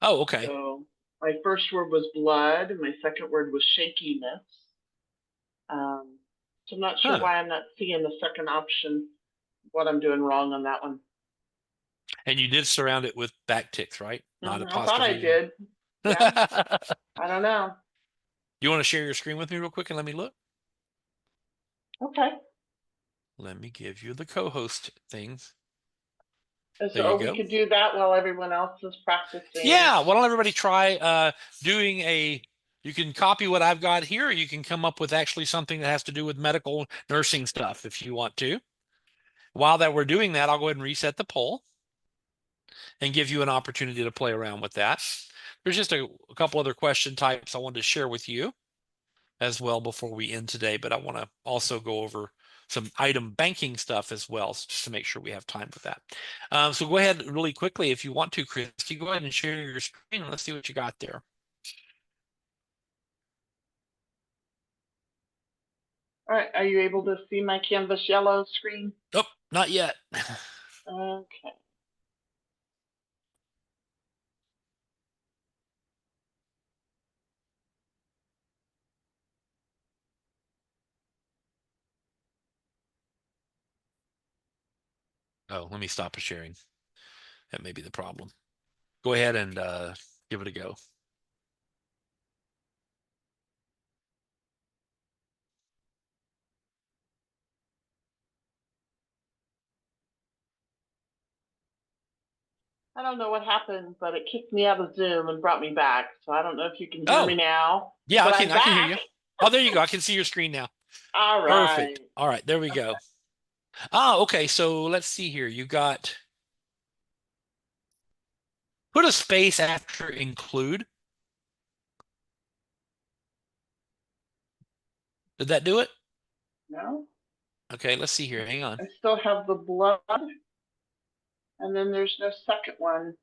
[SPEAKER 1] Oh, okay.
[SPEAKER 2] So my first word was blood, and my second word was shakiness. So I'm not sure why I'm not seeing the second option, what I'm doing wrong on that one.
[SPEAKER 1] And you did surround it with backticks, right? Not
[SPEAKER 2] I thought I
[SPEAKER 1] apostrophes.
[SPEAKER 2] did. Yeah, I don't know.
[SPEAKER 1] You want to share your screen with me real quick and let me look?
[SPEAKER 2] Okay.
[SPEAKER 1] Let me give you the co-host things.
[SPEAKER 2] So
[SPEAKER 1] There you
[SPEAKER 2] we
[SPEAKER 1] go.
[SPEAKER 2] could do that while everyone else is practicing.
[SPEAKER 1] Yeah, why don't everybody try doing you can copy what I've got here, or you can come up with actually something that has to do with medical nursing stuff if you want to. While that we're doing that, I'll go ahead and reset the poll and give you an opportunity to play around with that. There's just a couple other question types I wanted to share with you as well before we end today, but I want to also go over some item banking stuff as well, just to make sure we have time with that. So go ahead really quickly if you want to, Christy, go ahead and share your screen and let's see what you got there.
[SPEAKER 2] All right, are you able to see my Canvas yellow screen?
[SPEAKER 1] Oh, not yet.
[SPEAKER 2] Okay.
[SPEAKER 1] Oh, let me stop sharing. That may be the problem. Go ahead and give it a go.
[SPEAKER 2] I don't know what happened, but it kicked me out of Zoom and brought me back. So I don't know if you can hear
[SPEAKER 1] Oh,
[SPEAKER 2] me now.
[SPEAKER 1] yeah,
[SPEAKER 2] but
[SPEAKER 1] I can
[SPEAKER 2] I'm
[SPEAKER 1] hear you.
[SPEAKER 2] back.
[SPEAKER 1] Oh, there you go. I can see your screen now.
[SPEAKER 2] All right.
[SPEAKER 1] Perfect. All right, there we go. Ah, okay. So let's see here. You got put a space after include. Did that do it?
[SPEAKER 2] No,
[SPEAKER 1] Okay, let's see here. Hang on.
[SPEAKER 2] I still have the blood, and then there's no second one.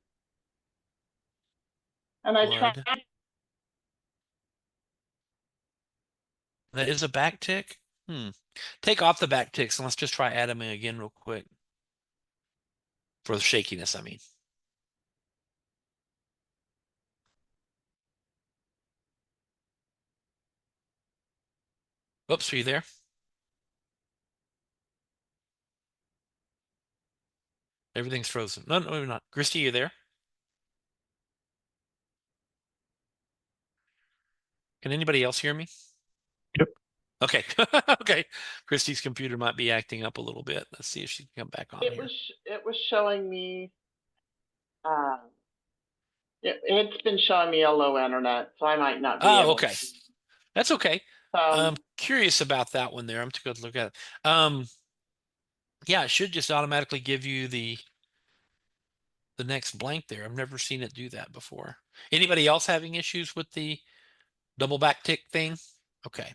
[SPEAKER 2] And I tried.
[SPEAKER 1] Blood. That is a back tick. Take off the back ticks and let's just try adding them again real quick. For the shakiness, I mean. Oops, are you there? Everything's frozen. No, no, maybe not. Christy, you there? Can anybody else hear me?
[SPEAKER 6] Yep.
[SPEAKER 1] Okay. Okay. Christy's computer might be acting up a little bit. Let's see if she can come back on here.
[SPEAKER 2] It was showing me. It's been showing me a low internet, so I might not be
[SPEAKER 1] Oh,
[SPEAKER 2] able
[SPEAKER 1] okay.
[SPEAKER 2] to.
[SPEAKER 1] That's okay. I'm
[SPEAKER 2] Um,
[SPEAKER 1] curious about that one there. I'm to go look at it. Yeah, it should just automatically give you the next blank there. I've never seen it do that before. Anybody else having issues with the double back tick thing? Okay.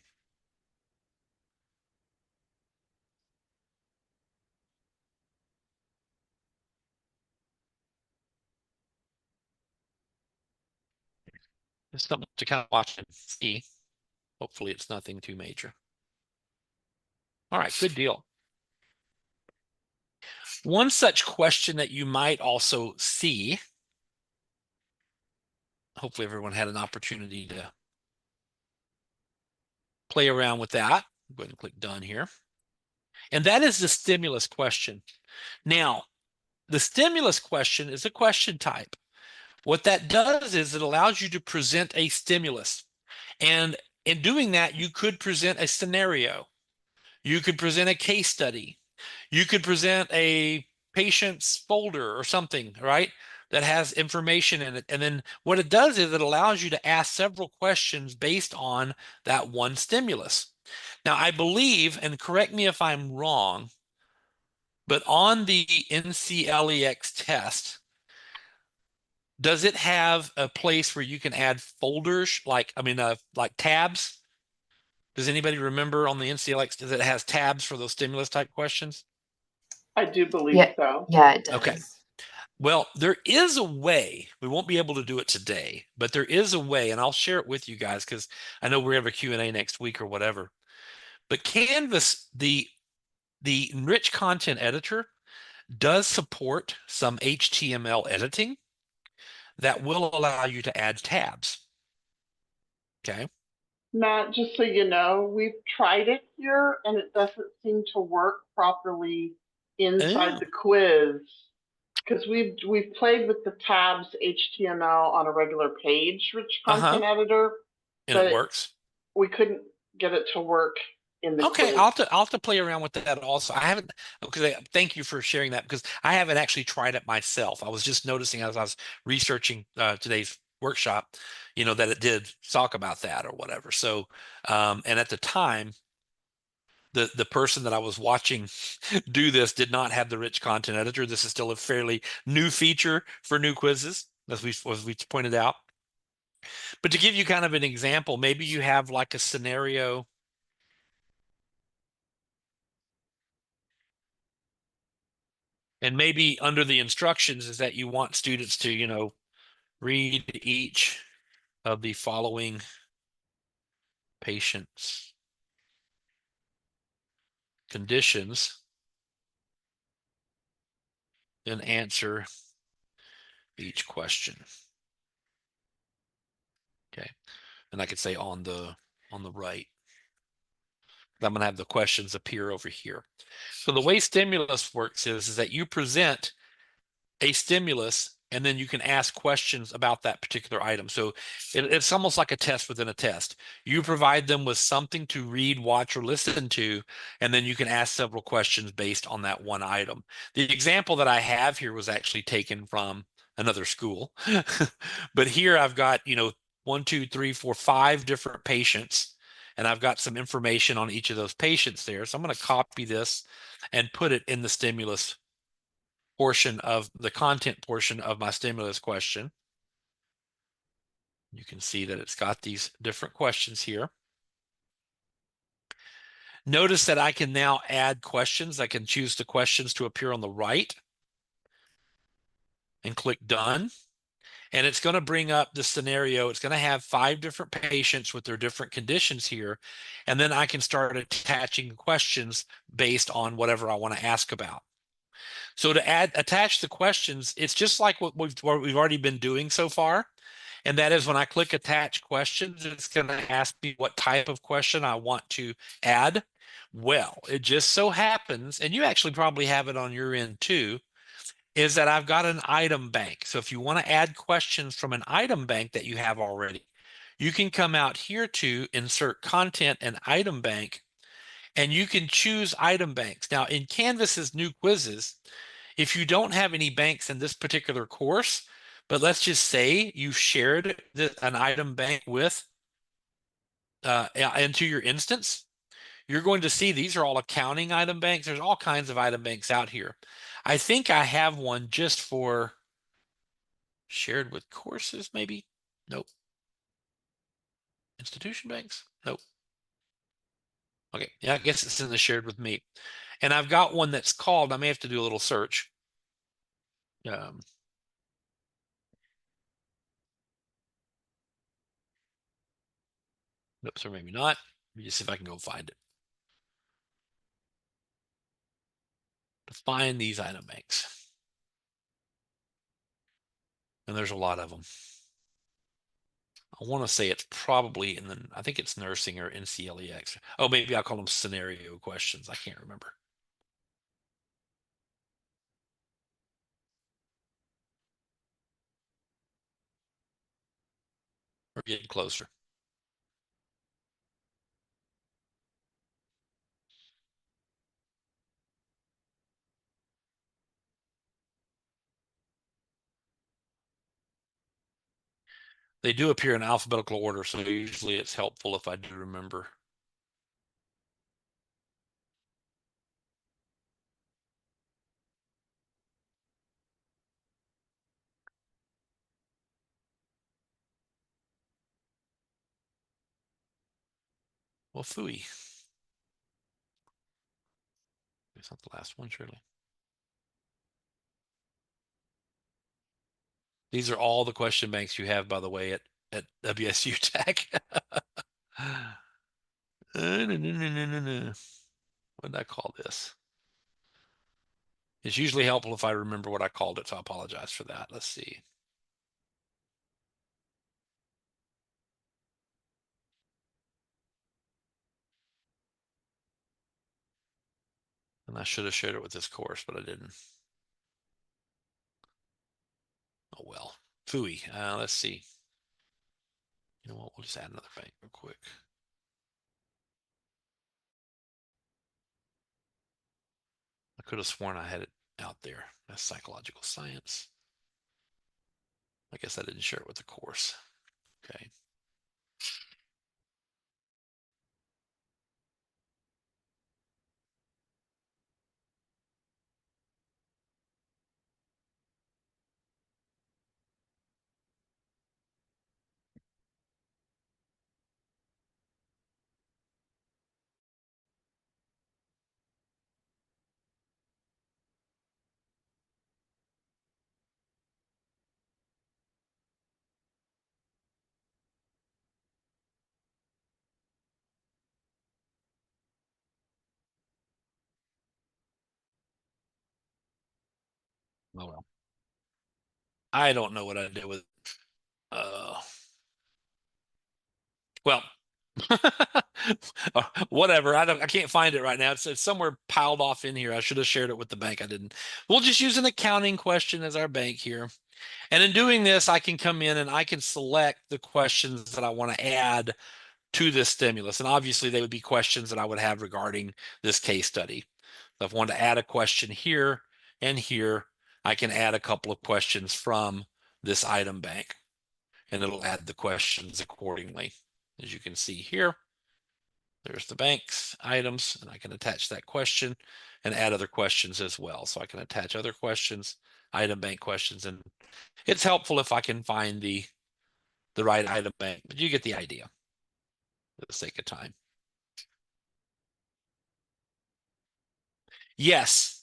[SPEAKER 1] It's something to kind of watch and see. Hopefully it's nothing too major. All right, good deal. One such question that you might also see, hopefully everyone had an opportunity to play around with that. Go ahead and click done here. And that is the stimulus question. Now, the stimulus question is a question type. What that does is it allows you to present a stimulus. And in doing that, you could present a scenario. You could present a case study. You could present a patient's folder or something, right? That has information in it. And then what it does is it allows you to ask several questions based on that one stimulus. Now, I believe, and correct me if I'm wrong, but on the NCLEX test, does it have a place where you can add folders, like tabs? Does anybody remember on the NCLEX, does it has tabs for those stimulus type questions?
[SPEAKER 2] I do believe
[SPEAKER 5] Yeah,
[SPEAKER 2] so.
[SPEAKER 5] yeah, it
[SPEAKER 1] Okay.
[SPEAKER 5] does.
[SPEAKER 1] Well, there is a way. We won't be able to do it today, but there is a way, and I'll share it with you guys because I know we're gonna have a Q&A next week or whatever. But Canvas, the rich content editor, does support some HTML editing that will allow you to add tabs. Okay.
[SPEAKER 2] Matt, just so you know, we've tried it here and it doesn't seem to work properly inside
[SPEAKER 1] Oh,
[SPEAKER 2] the quiz. Because we've played with the tabs HTML on a regular page, rich content editor,
[SPEAKER 1] and it
[SPEAKER 2] but
[SPEAKER 1] works.
[SPEAKER 2] we couldn't get it to work in the
[SPEAKER 1] Okay,
[SPEAKER 2] quiz.
[SPEAKER 1] I'll have to play around with that also. I haven't, because thank you for sharing that because I haven't actually tried it myself. I was just noticing as I was researching today's workshop, that it did talk about that or whatever. So, and at the time, the person that I was watching do this did not have the rich content editor. This is still a fairly new feature for new quizzes, as we pointed out. But to give you kind of an example, maybe you have like a scenario. And maybe under the instructions is that you want students to, read each of the following patients' conditions and answer each question. Okay. And I could say on the right. I'm going to have the questions appear over here. So the way stimulus works is that you present a stimulus and then you can ask questions about that particular item. So it's almost like a test within a test. You provide them with something to read, watch, or listen to, and then you can ask several questions based on that one item. The example that I have here was actually taken from another school. But here I've got, 1, 2, 3, 4, 5 different patients, and I've got some information on each of those patients there. So I'm going to copy this and put it in the stimulus portion of the content portion of my stimulus question. You can see that it's got these different questions here. Notice that I can now add questions. I can choose the questions to appear on the right and click done. And it's going to bring up the scenario. It's going to have 5 different patients with their different conditions here. And then I can start attaching questions based on whatever I want to ask about. So to attach the questions, it's just like what we've already been doing so far. And that is when I click attach questions, it's going to ask me what type of question I want to add. Well, it just so happens, and you actually probably have it on your end too, is that I've got an item bank. So if you want to add questions from an item bank that you have already, you can come out here to insert content and item bank, and you can choose item banks. Now in Canvas's new quizzes, if you don't have any banks in this particular course, but let's just say you shared an item bank with into your instance, you're going to see these are all accounting item banks. There's all kinds of item banks out here. I think I have one just for shared with courses, maybe. Nope. Institution banks. Nope. Okay, yeah, I guess it's in the shared with me. And I've got one that's called, I may have to do a little search. Oops, or maybe not. Let me just see if I can go find it. To find these item banks. And there's a lot of them. I want to say it's probably in the, I think it's nursing or NCLEX. Oh, maybe I'll call them scenario questions. I can't remember. We're getting closer. They do appear in alphabetical order, so usually it's helpful if I do remember. Well, phooey. It's not the last one, surely. These are all the question banks you have, by the way, at WSU Tech. No, no, no, no, no, no. What did I call this? It's usually helpful if I remember what I called it, so I apologize for that. Let's see. And I should have shared it with this course, but I didn't. Oh well. Phooey. Let's see. You know what? We'll just add another bank real quick. I could have sworn I had it out there. That's psychological science. I guess I didn't share it with the course. Okay. Oh well. I don't know what I did with well, Whatever. I can't find it right now. It's somewhere piled off in here. I should have shared it with the bank. I didn't. We'll just use an accounting question as our bank here. And in doing this, I can come in and I can select the questions that I want to add to this stimulus. And obviously they would be questions that I would have regarding this case study. So if I want to add a question here and here, I can add a couple of questions from this item bank, and it'll add the questions accordingly. As you can see here, there's the bank's items, and I can attach that question and add other questions as well. So I can attach other questions, item bank questions, and it's helpful if I can find the right item bank, but you get the idea for the sake of time. Yes.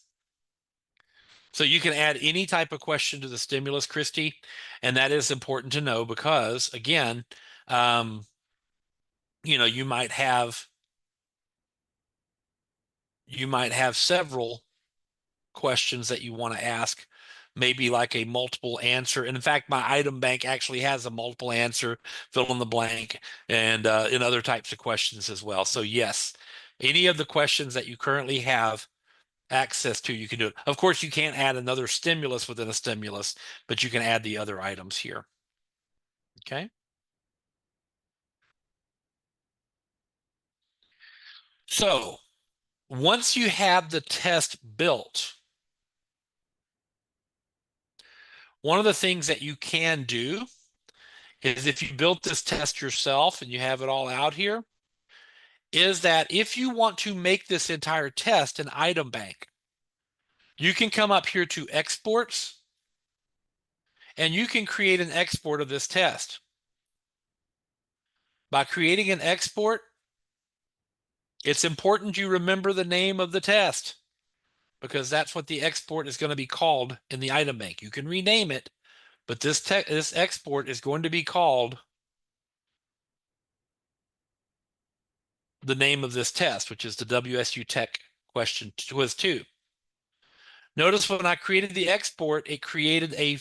[SPEAKER 1] So you can add any type of question to the stimulus, Christy, and that is important to know because, again, you know, you might have several questions that you want to ask, maybe like a multiple answer. And in fact, my item bank actually has a multiple answer, fill in the blank, and in other types of questions as well. So yes, any of the questions that you currently have access to, you can do it. Of course, you can't add another stimulus within a stimulus, but you can add the other items here. Okay. So once you have the test built, one of the things that you can do is if you built this test yourself and you have it all out here, is that if you want to make this entire test an item bank, you can come up here to exports and you can create an export of this test. By creating an export, it's important you remember the name of the test because that's what the export is going to be called in the item bank. You can rename it, but this export is going to be called the name of this test, which is the WSU Tech question quiz 2. Notice when I created the export, it created a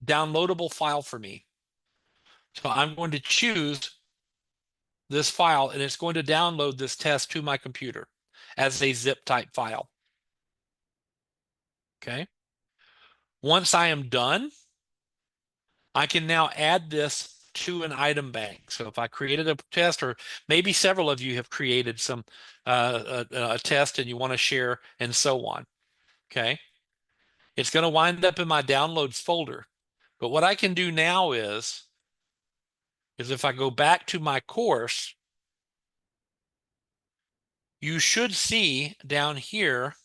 [SPEAKER 1] downloadable file for me. So I'm going to choose this file and it's going to download this test to my computer as a zip type file. Okay. Once I am done, I can now add this to an item bank. So if I created a test, or maybe several of you have created some a test and you want to share and so on. Okay. It's going to wind up in my downloads folder. But what I can do now is if I go back to my course, you should see down here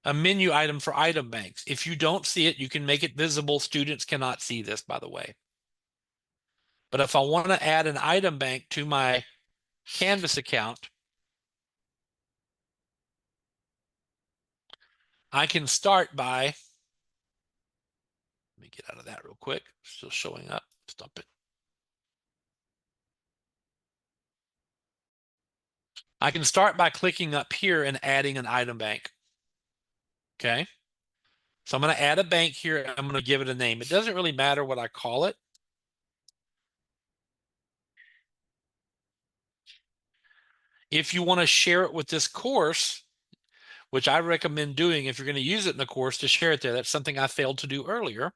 [SPEAKER 1] a menu item for item banks. If you don't see it, you can make it visible. Students cannot see this, by the way. But if I want to add an item bank to my Canvas account, I can start by, let me get out of that real quick. Still showing up. Stop it. I can start by clicking up here and adding an item bank. Okay. So I'm going to add a bank here. I'm going to give it a name. It doesn't really matter what I call it. If you want to share it with this course, which I recommend doing if you're going to use it in the course, to share it there. That's something I failed to do earlier,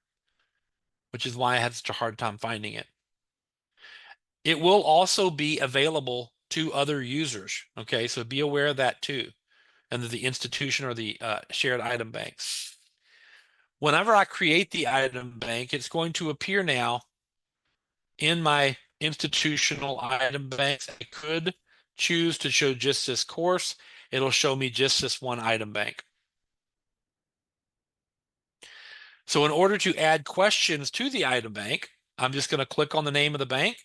[SPEAKER 1] which is why I had such a hard time finding it. It will also be available to other users. Okay, so be aware of that too, and the institution or the shared item banks. Whenever I create the item bank, it's going to appear now in my institutional item banks. I could choose to show just this course. It'll show me just this one item bank. So in order to add questions to the item bank, I'm just going to click on the name of the bank.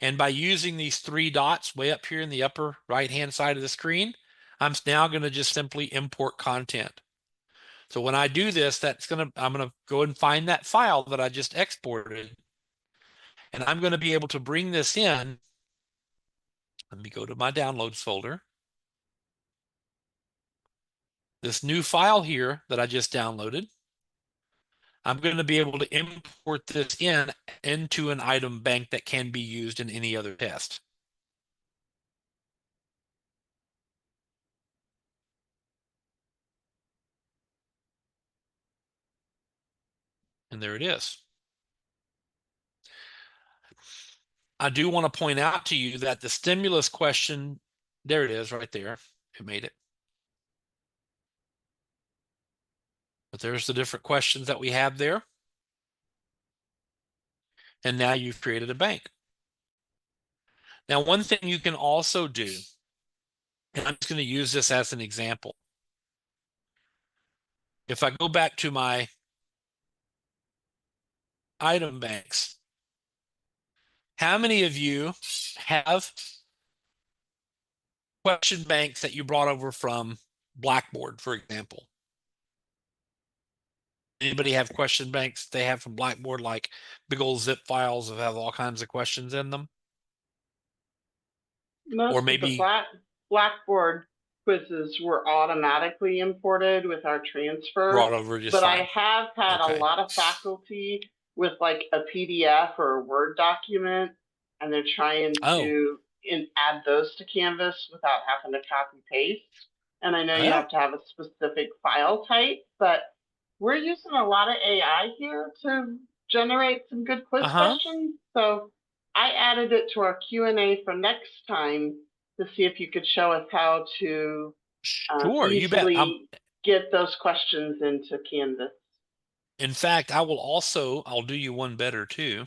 [SPEAKER 1] And by using these 3 dots way up here in the upper right-hand side of the screen, I'm now going to just simply import content. So when I do this, I'm going to go and find that file that I just exported. And I'm going to be able to bring this in. Let me go to my downloads folder. This new file here that I just downloaded, I'm going to be able to import this into an item bank that can be used in any other test. And there it is. I do want to point out to you that the stimulus question, there it is right there. It made it. But there's the different questions that we have there. And now you've created a bank. Now, one thing you can also do, and I'm just going to use this as an example. If I go back to my item banks, how many of you have question banks that you brought over from Blackboard, for example? Anybody have question banks they have from Blackboard, like big old zip files that have all kinds of questions in them?
[SPEAKER 2] Most
[SPEAKER 1] Or
[SPEAKER 2] of the
[SPEAKER 1] maybe
[SPEAKER 2] Blackboard quizzes were automatically imported with our transfer,
[SPEAKER 1] brought over just
[SPEAKER 2] but I
[SPEAKER 1] fine.
[SPEAKER 2] have had a
[SPEAKER 1] Okay.
[SPEAKER 2] lot of faculty with like a PDF or a Word document, and they're trying
[SPEAKER 1] Oh,
[SPEAKER 2] to add those to Canvas without having to copy paste. And I know you
[SPEAKER 1] well,
[SPEAKER 2] have to have a specific file type, but we're using a lot of AI here to generate some good quiz questions. So I added it to our Q&A for next time to see if you could show us how to
[SPEAKER 1] sure, you bet.
[SPEAKER 2] easily get those questions into Canvas.
[SPEAKER 1] In fact, I'll do you one better too.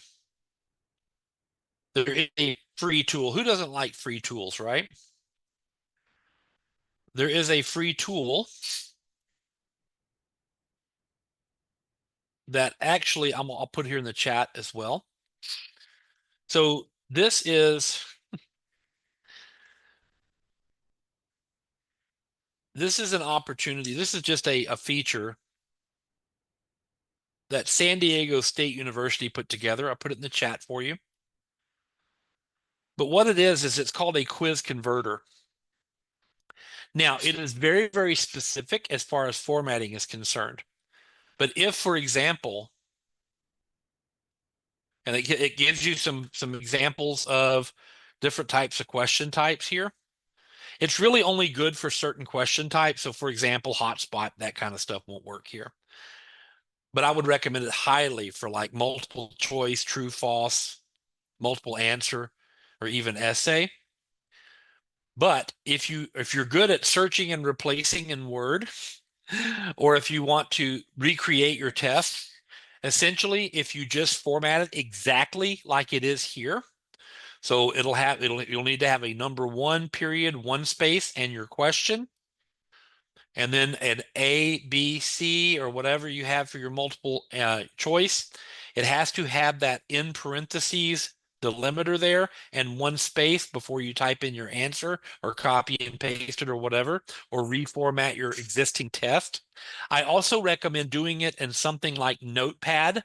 [SPEAKER 1] There is a free tool. Who doesn't like free tools, right? There is a free tool that actually I'll put here in the chat as well. So this is an opportunity. This is just a feature that San Diego State University put together. I'll put it in the chat for you. But what it is it's called a quiz converter. Now, it is very, very specific as far as formatting is concerned. But if, for example, and it gives you some examples of different types of question types here. It's really only good for certain question types. So, for example, hotspot, that kind of stuff won't work here. But I would recommend it highly for like multiple choice, true, false, multiple answer, or even essay. But if you're good at searching and replacing in Word, or if you want to recreate your test, essentially, if you just format it exactly like it is here, so you'll need to have a number 1 period, 1 space, and your question, and then an A, B, C, or whatever you have for your multiple choice. It has to have that in parentheses delimiter there and 1 space before you type in your answer or copy and paste it or whatever, or reformat your existing test. I also recommend doing it in something like Notepad,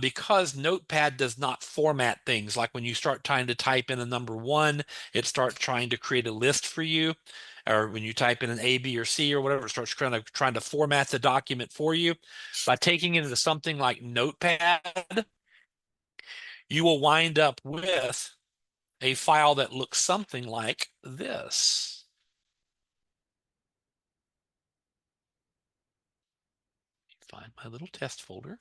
[SPEAKER 1] because Notepad does not format things. Like when you start trying to type in a number 1, it starts trying to create a list for you. Or when you type in an A, B, or C or whatever, it starts trying to format the document for you. By taking it into something like Notepad, you will wind up with a file that looks something like this. Find my little test folder.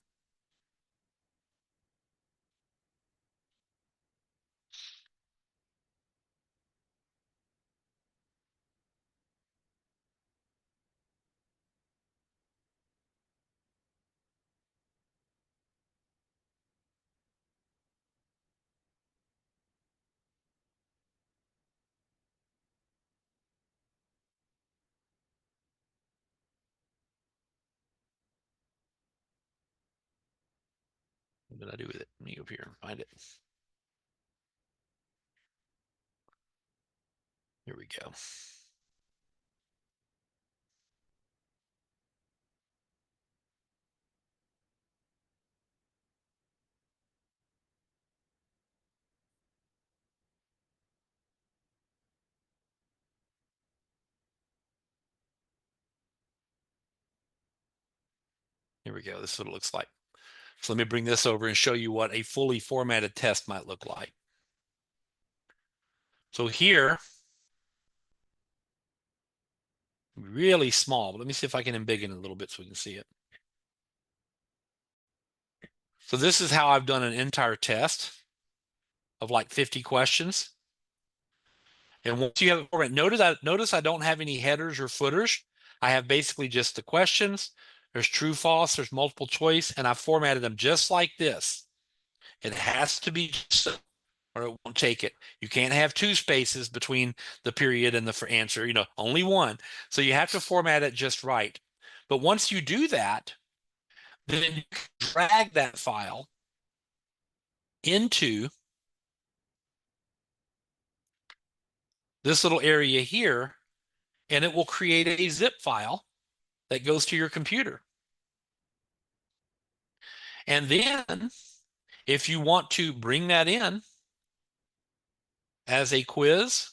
[SPEAKER 1] What did I do with it? Let me go over here and find it. Here we go. Here we we go. This is what it looks like. So let me bring this over and show you what a fully formatted test might look like. So here, really small, but let me see if I can embiggen it a little bit so we can see it. So this is how I've done an entire test of like 50 questions. And once you have it formatted, notice I don't have any headers or footers. I have basically just the questions. There's true, false, there's multiple choice, and I formatted them just like this. It has to be so, or it won't take it. You can't have two spaces between the period and the for answer, only one. So you have to format it just right. But once you do that, then you can drag that file into this little area here, and it will create a zip file that goes to your computer. And then if you want to bring that in as a quiz,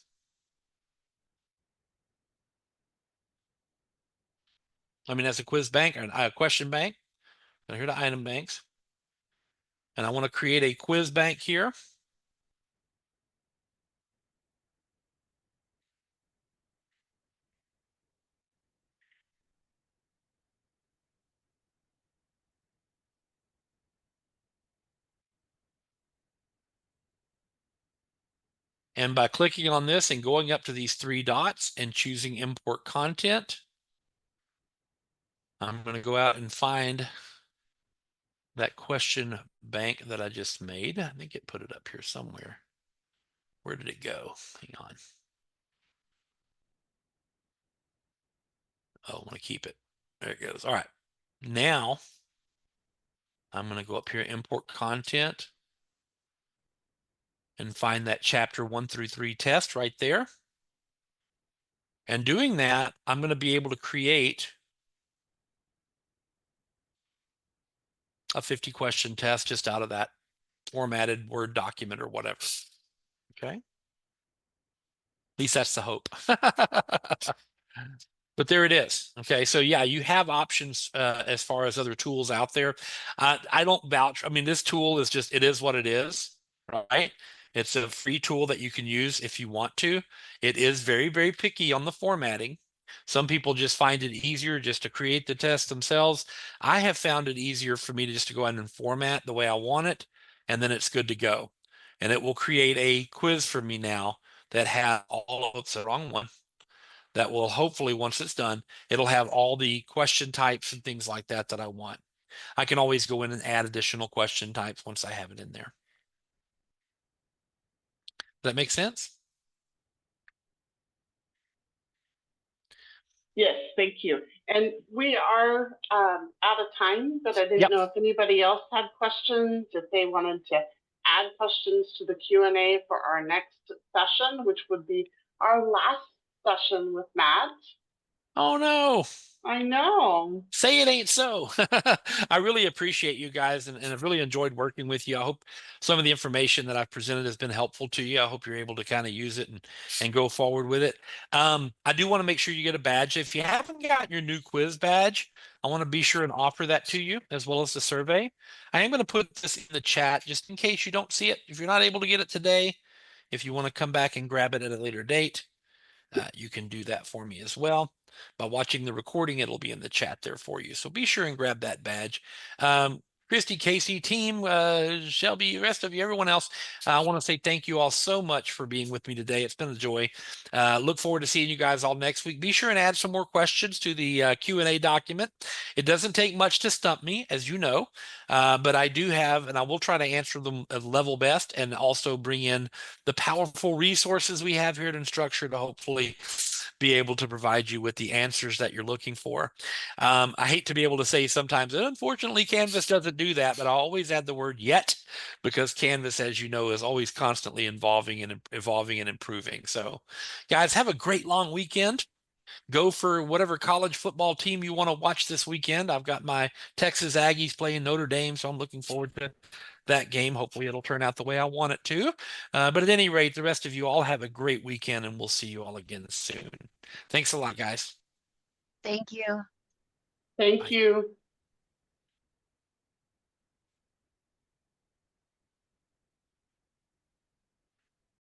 [SPEAKER 1] as a quiz bank or a question bank, and here to item banks, and I want to create a quiz bank here. And by clicking on this and going up to these three dots and choosing import content, I'm going to go out and find that question bank that I just made. I think it put it up here somewhere. Where did it go? Hang on. Oh, I want to keep it. There it goes. All right. Now I'm going to go up here, import content, and find that chapter 1 through 3 test right there. And doing that, I'm going to be able to create a 50 question test just out of that formatted Word document or whatever. Okay. At least that's the hope. But there it is. Okay. So yeah, you have options as far as other tools out there. I don't vouch. This tool is just, it is what it is, right? It's a free tool that you can use if you want to. It is very, very picky on the formatting. Some people just find it easier just to create the test themselves. I have found it easier for me to just to go ahead and format the way I want it, and then it's good to go. And it will create a quiz for me now that has all of the wrong one. That will hopefully, once it's done, it'll have all the question types and things like that that I want. I can always go in and add additional question types once I have it in there. Does that make sense?
[SPEAKER 2] Yes, thank you. And we are out of time, but I didn't
[SPEAKER 1] Yep.
[SPEAKER 2] know if anybody else had questions, if they wanted to add questions to the Q&A for our next session, which would be our last session with Matt.
[SPEAKER 1] Oh no.
[SPEAKER 2] I know.
[SPEAKER 1] Say it ain't so. I really appreciate you guys and I've really enjoyed working with you. I hope some of the information that I've presented has been helpful to you. I hope you're able to kind of use it and go forward with it. I do want to make sure you get a badge. If you haven't gotten your new quiz badge, I want to be sure and offer that to you as well as the survey. I am going to put this in the chat just in case you don't see it. If you're not able to get it today, if you want to come back and grab it at a later date, you can do that for me as well. By watching the recording, it'll be in the chat there for you. So be sure and grab that badge. Christy, Casey, team, Shelby, the rest of you, everyone else, I want to say thank you all so much for being with me today. It's been a joy. Look forward to seeing you guys all next week. Be sure and add some more questions to the Q&A document. It doesn't take much to stump me, as you know, but I do have, and I will try to answer them at level best and also bring in the powerful resources we have here at Instructure to hopefully be able to provide you with the answers that you're looking for. I hate to be able to say sometimes, and unfortunately, Canvas doesn't do that, but I always add the word yet because Canvas, as you know, is always constantly evolving and improving. So guys, have a great long weekend. Go for whatever college football team you want to watch this weekend. I've got my Texas Aggies playing Notre Dame, so I'm looking forward to that game. Hopefully it'll turn out the way I want it to. But at any rate, the rest of you all have a great weekend and we'll see you all again soon. Thanks a lot, guys.
[SPEAKER 5] Thank you.
[SPEAKER 2] Thank
[SPEAKER 1] Bye.
[SPEAKER 2] you.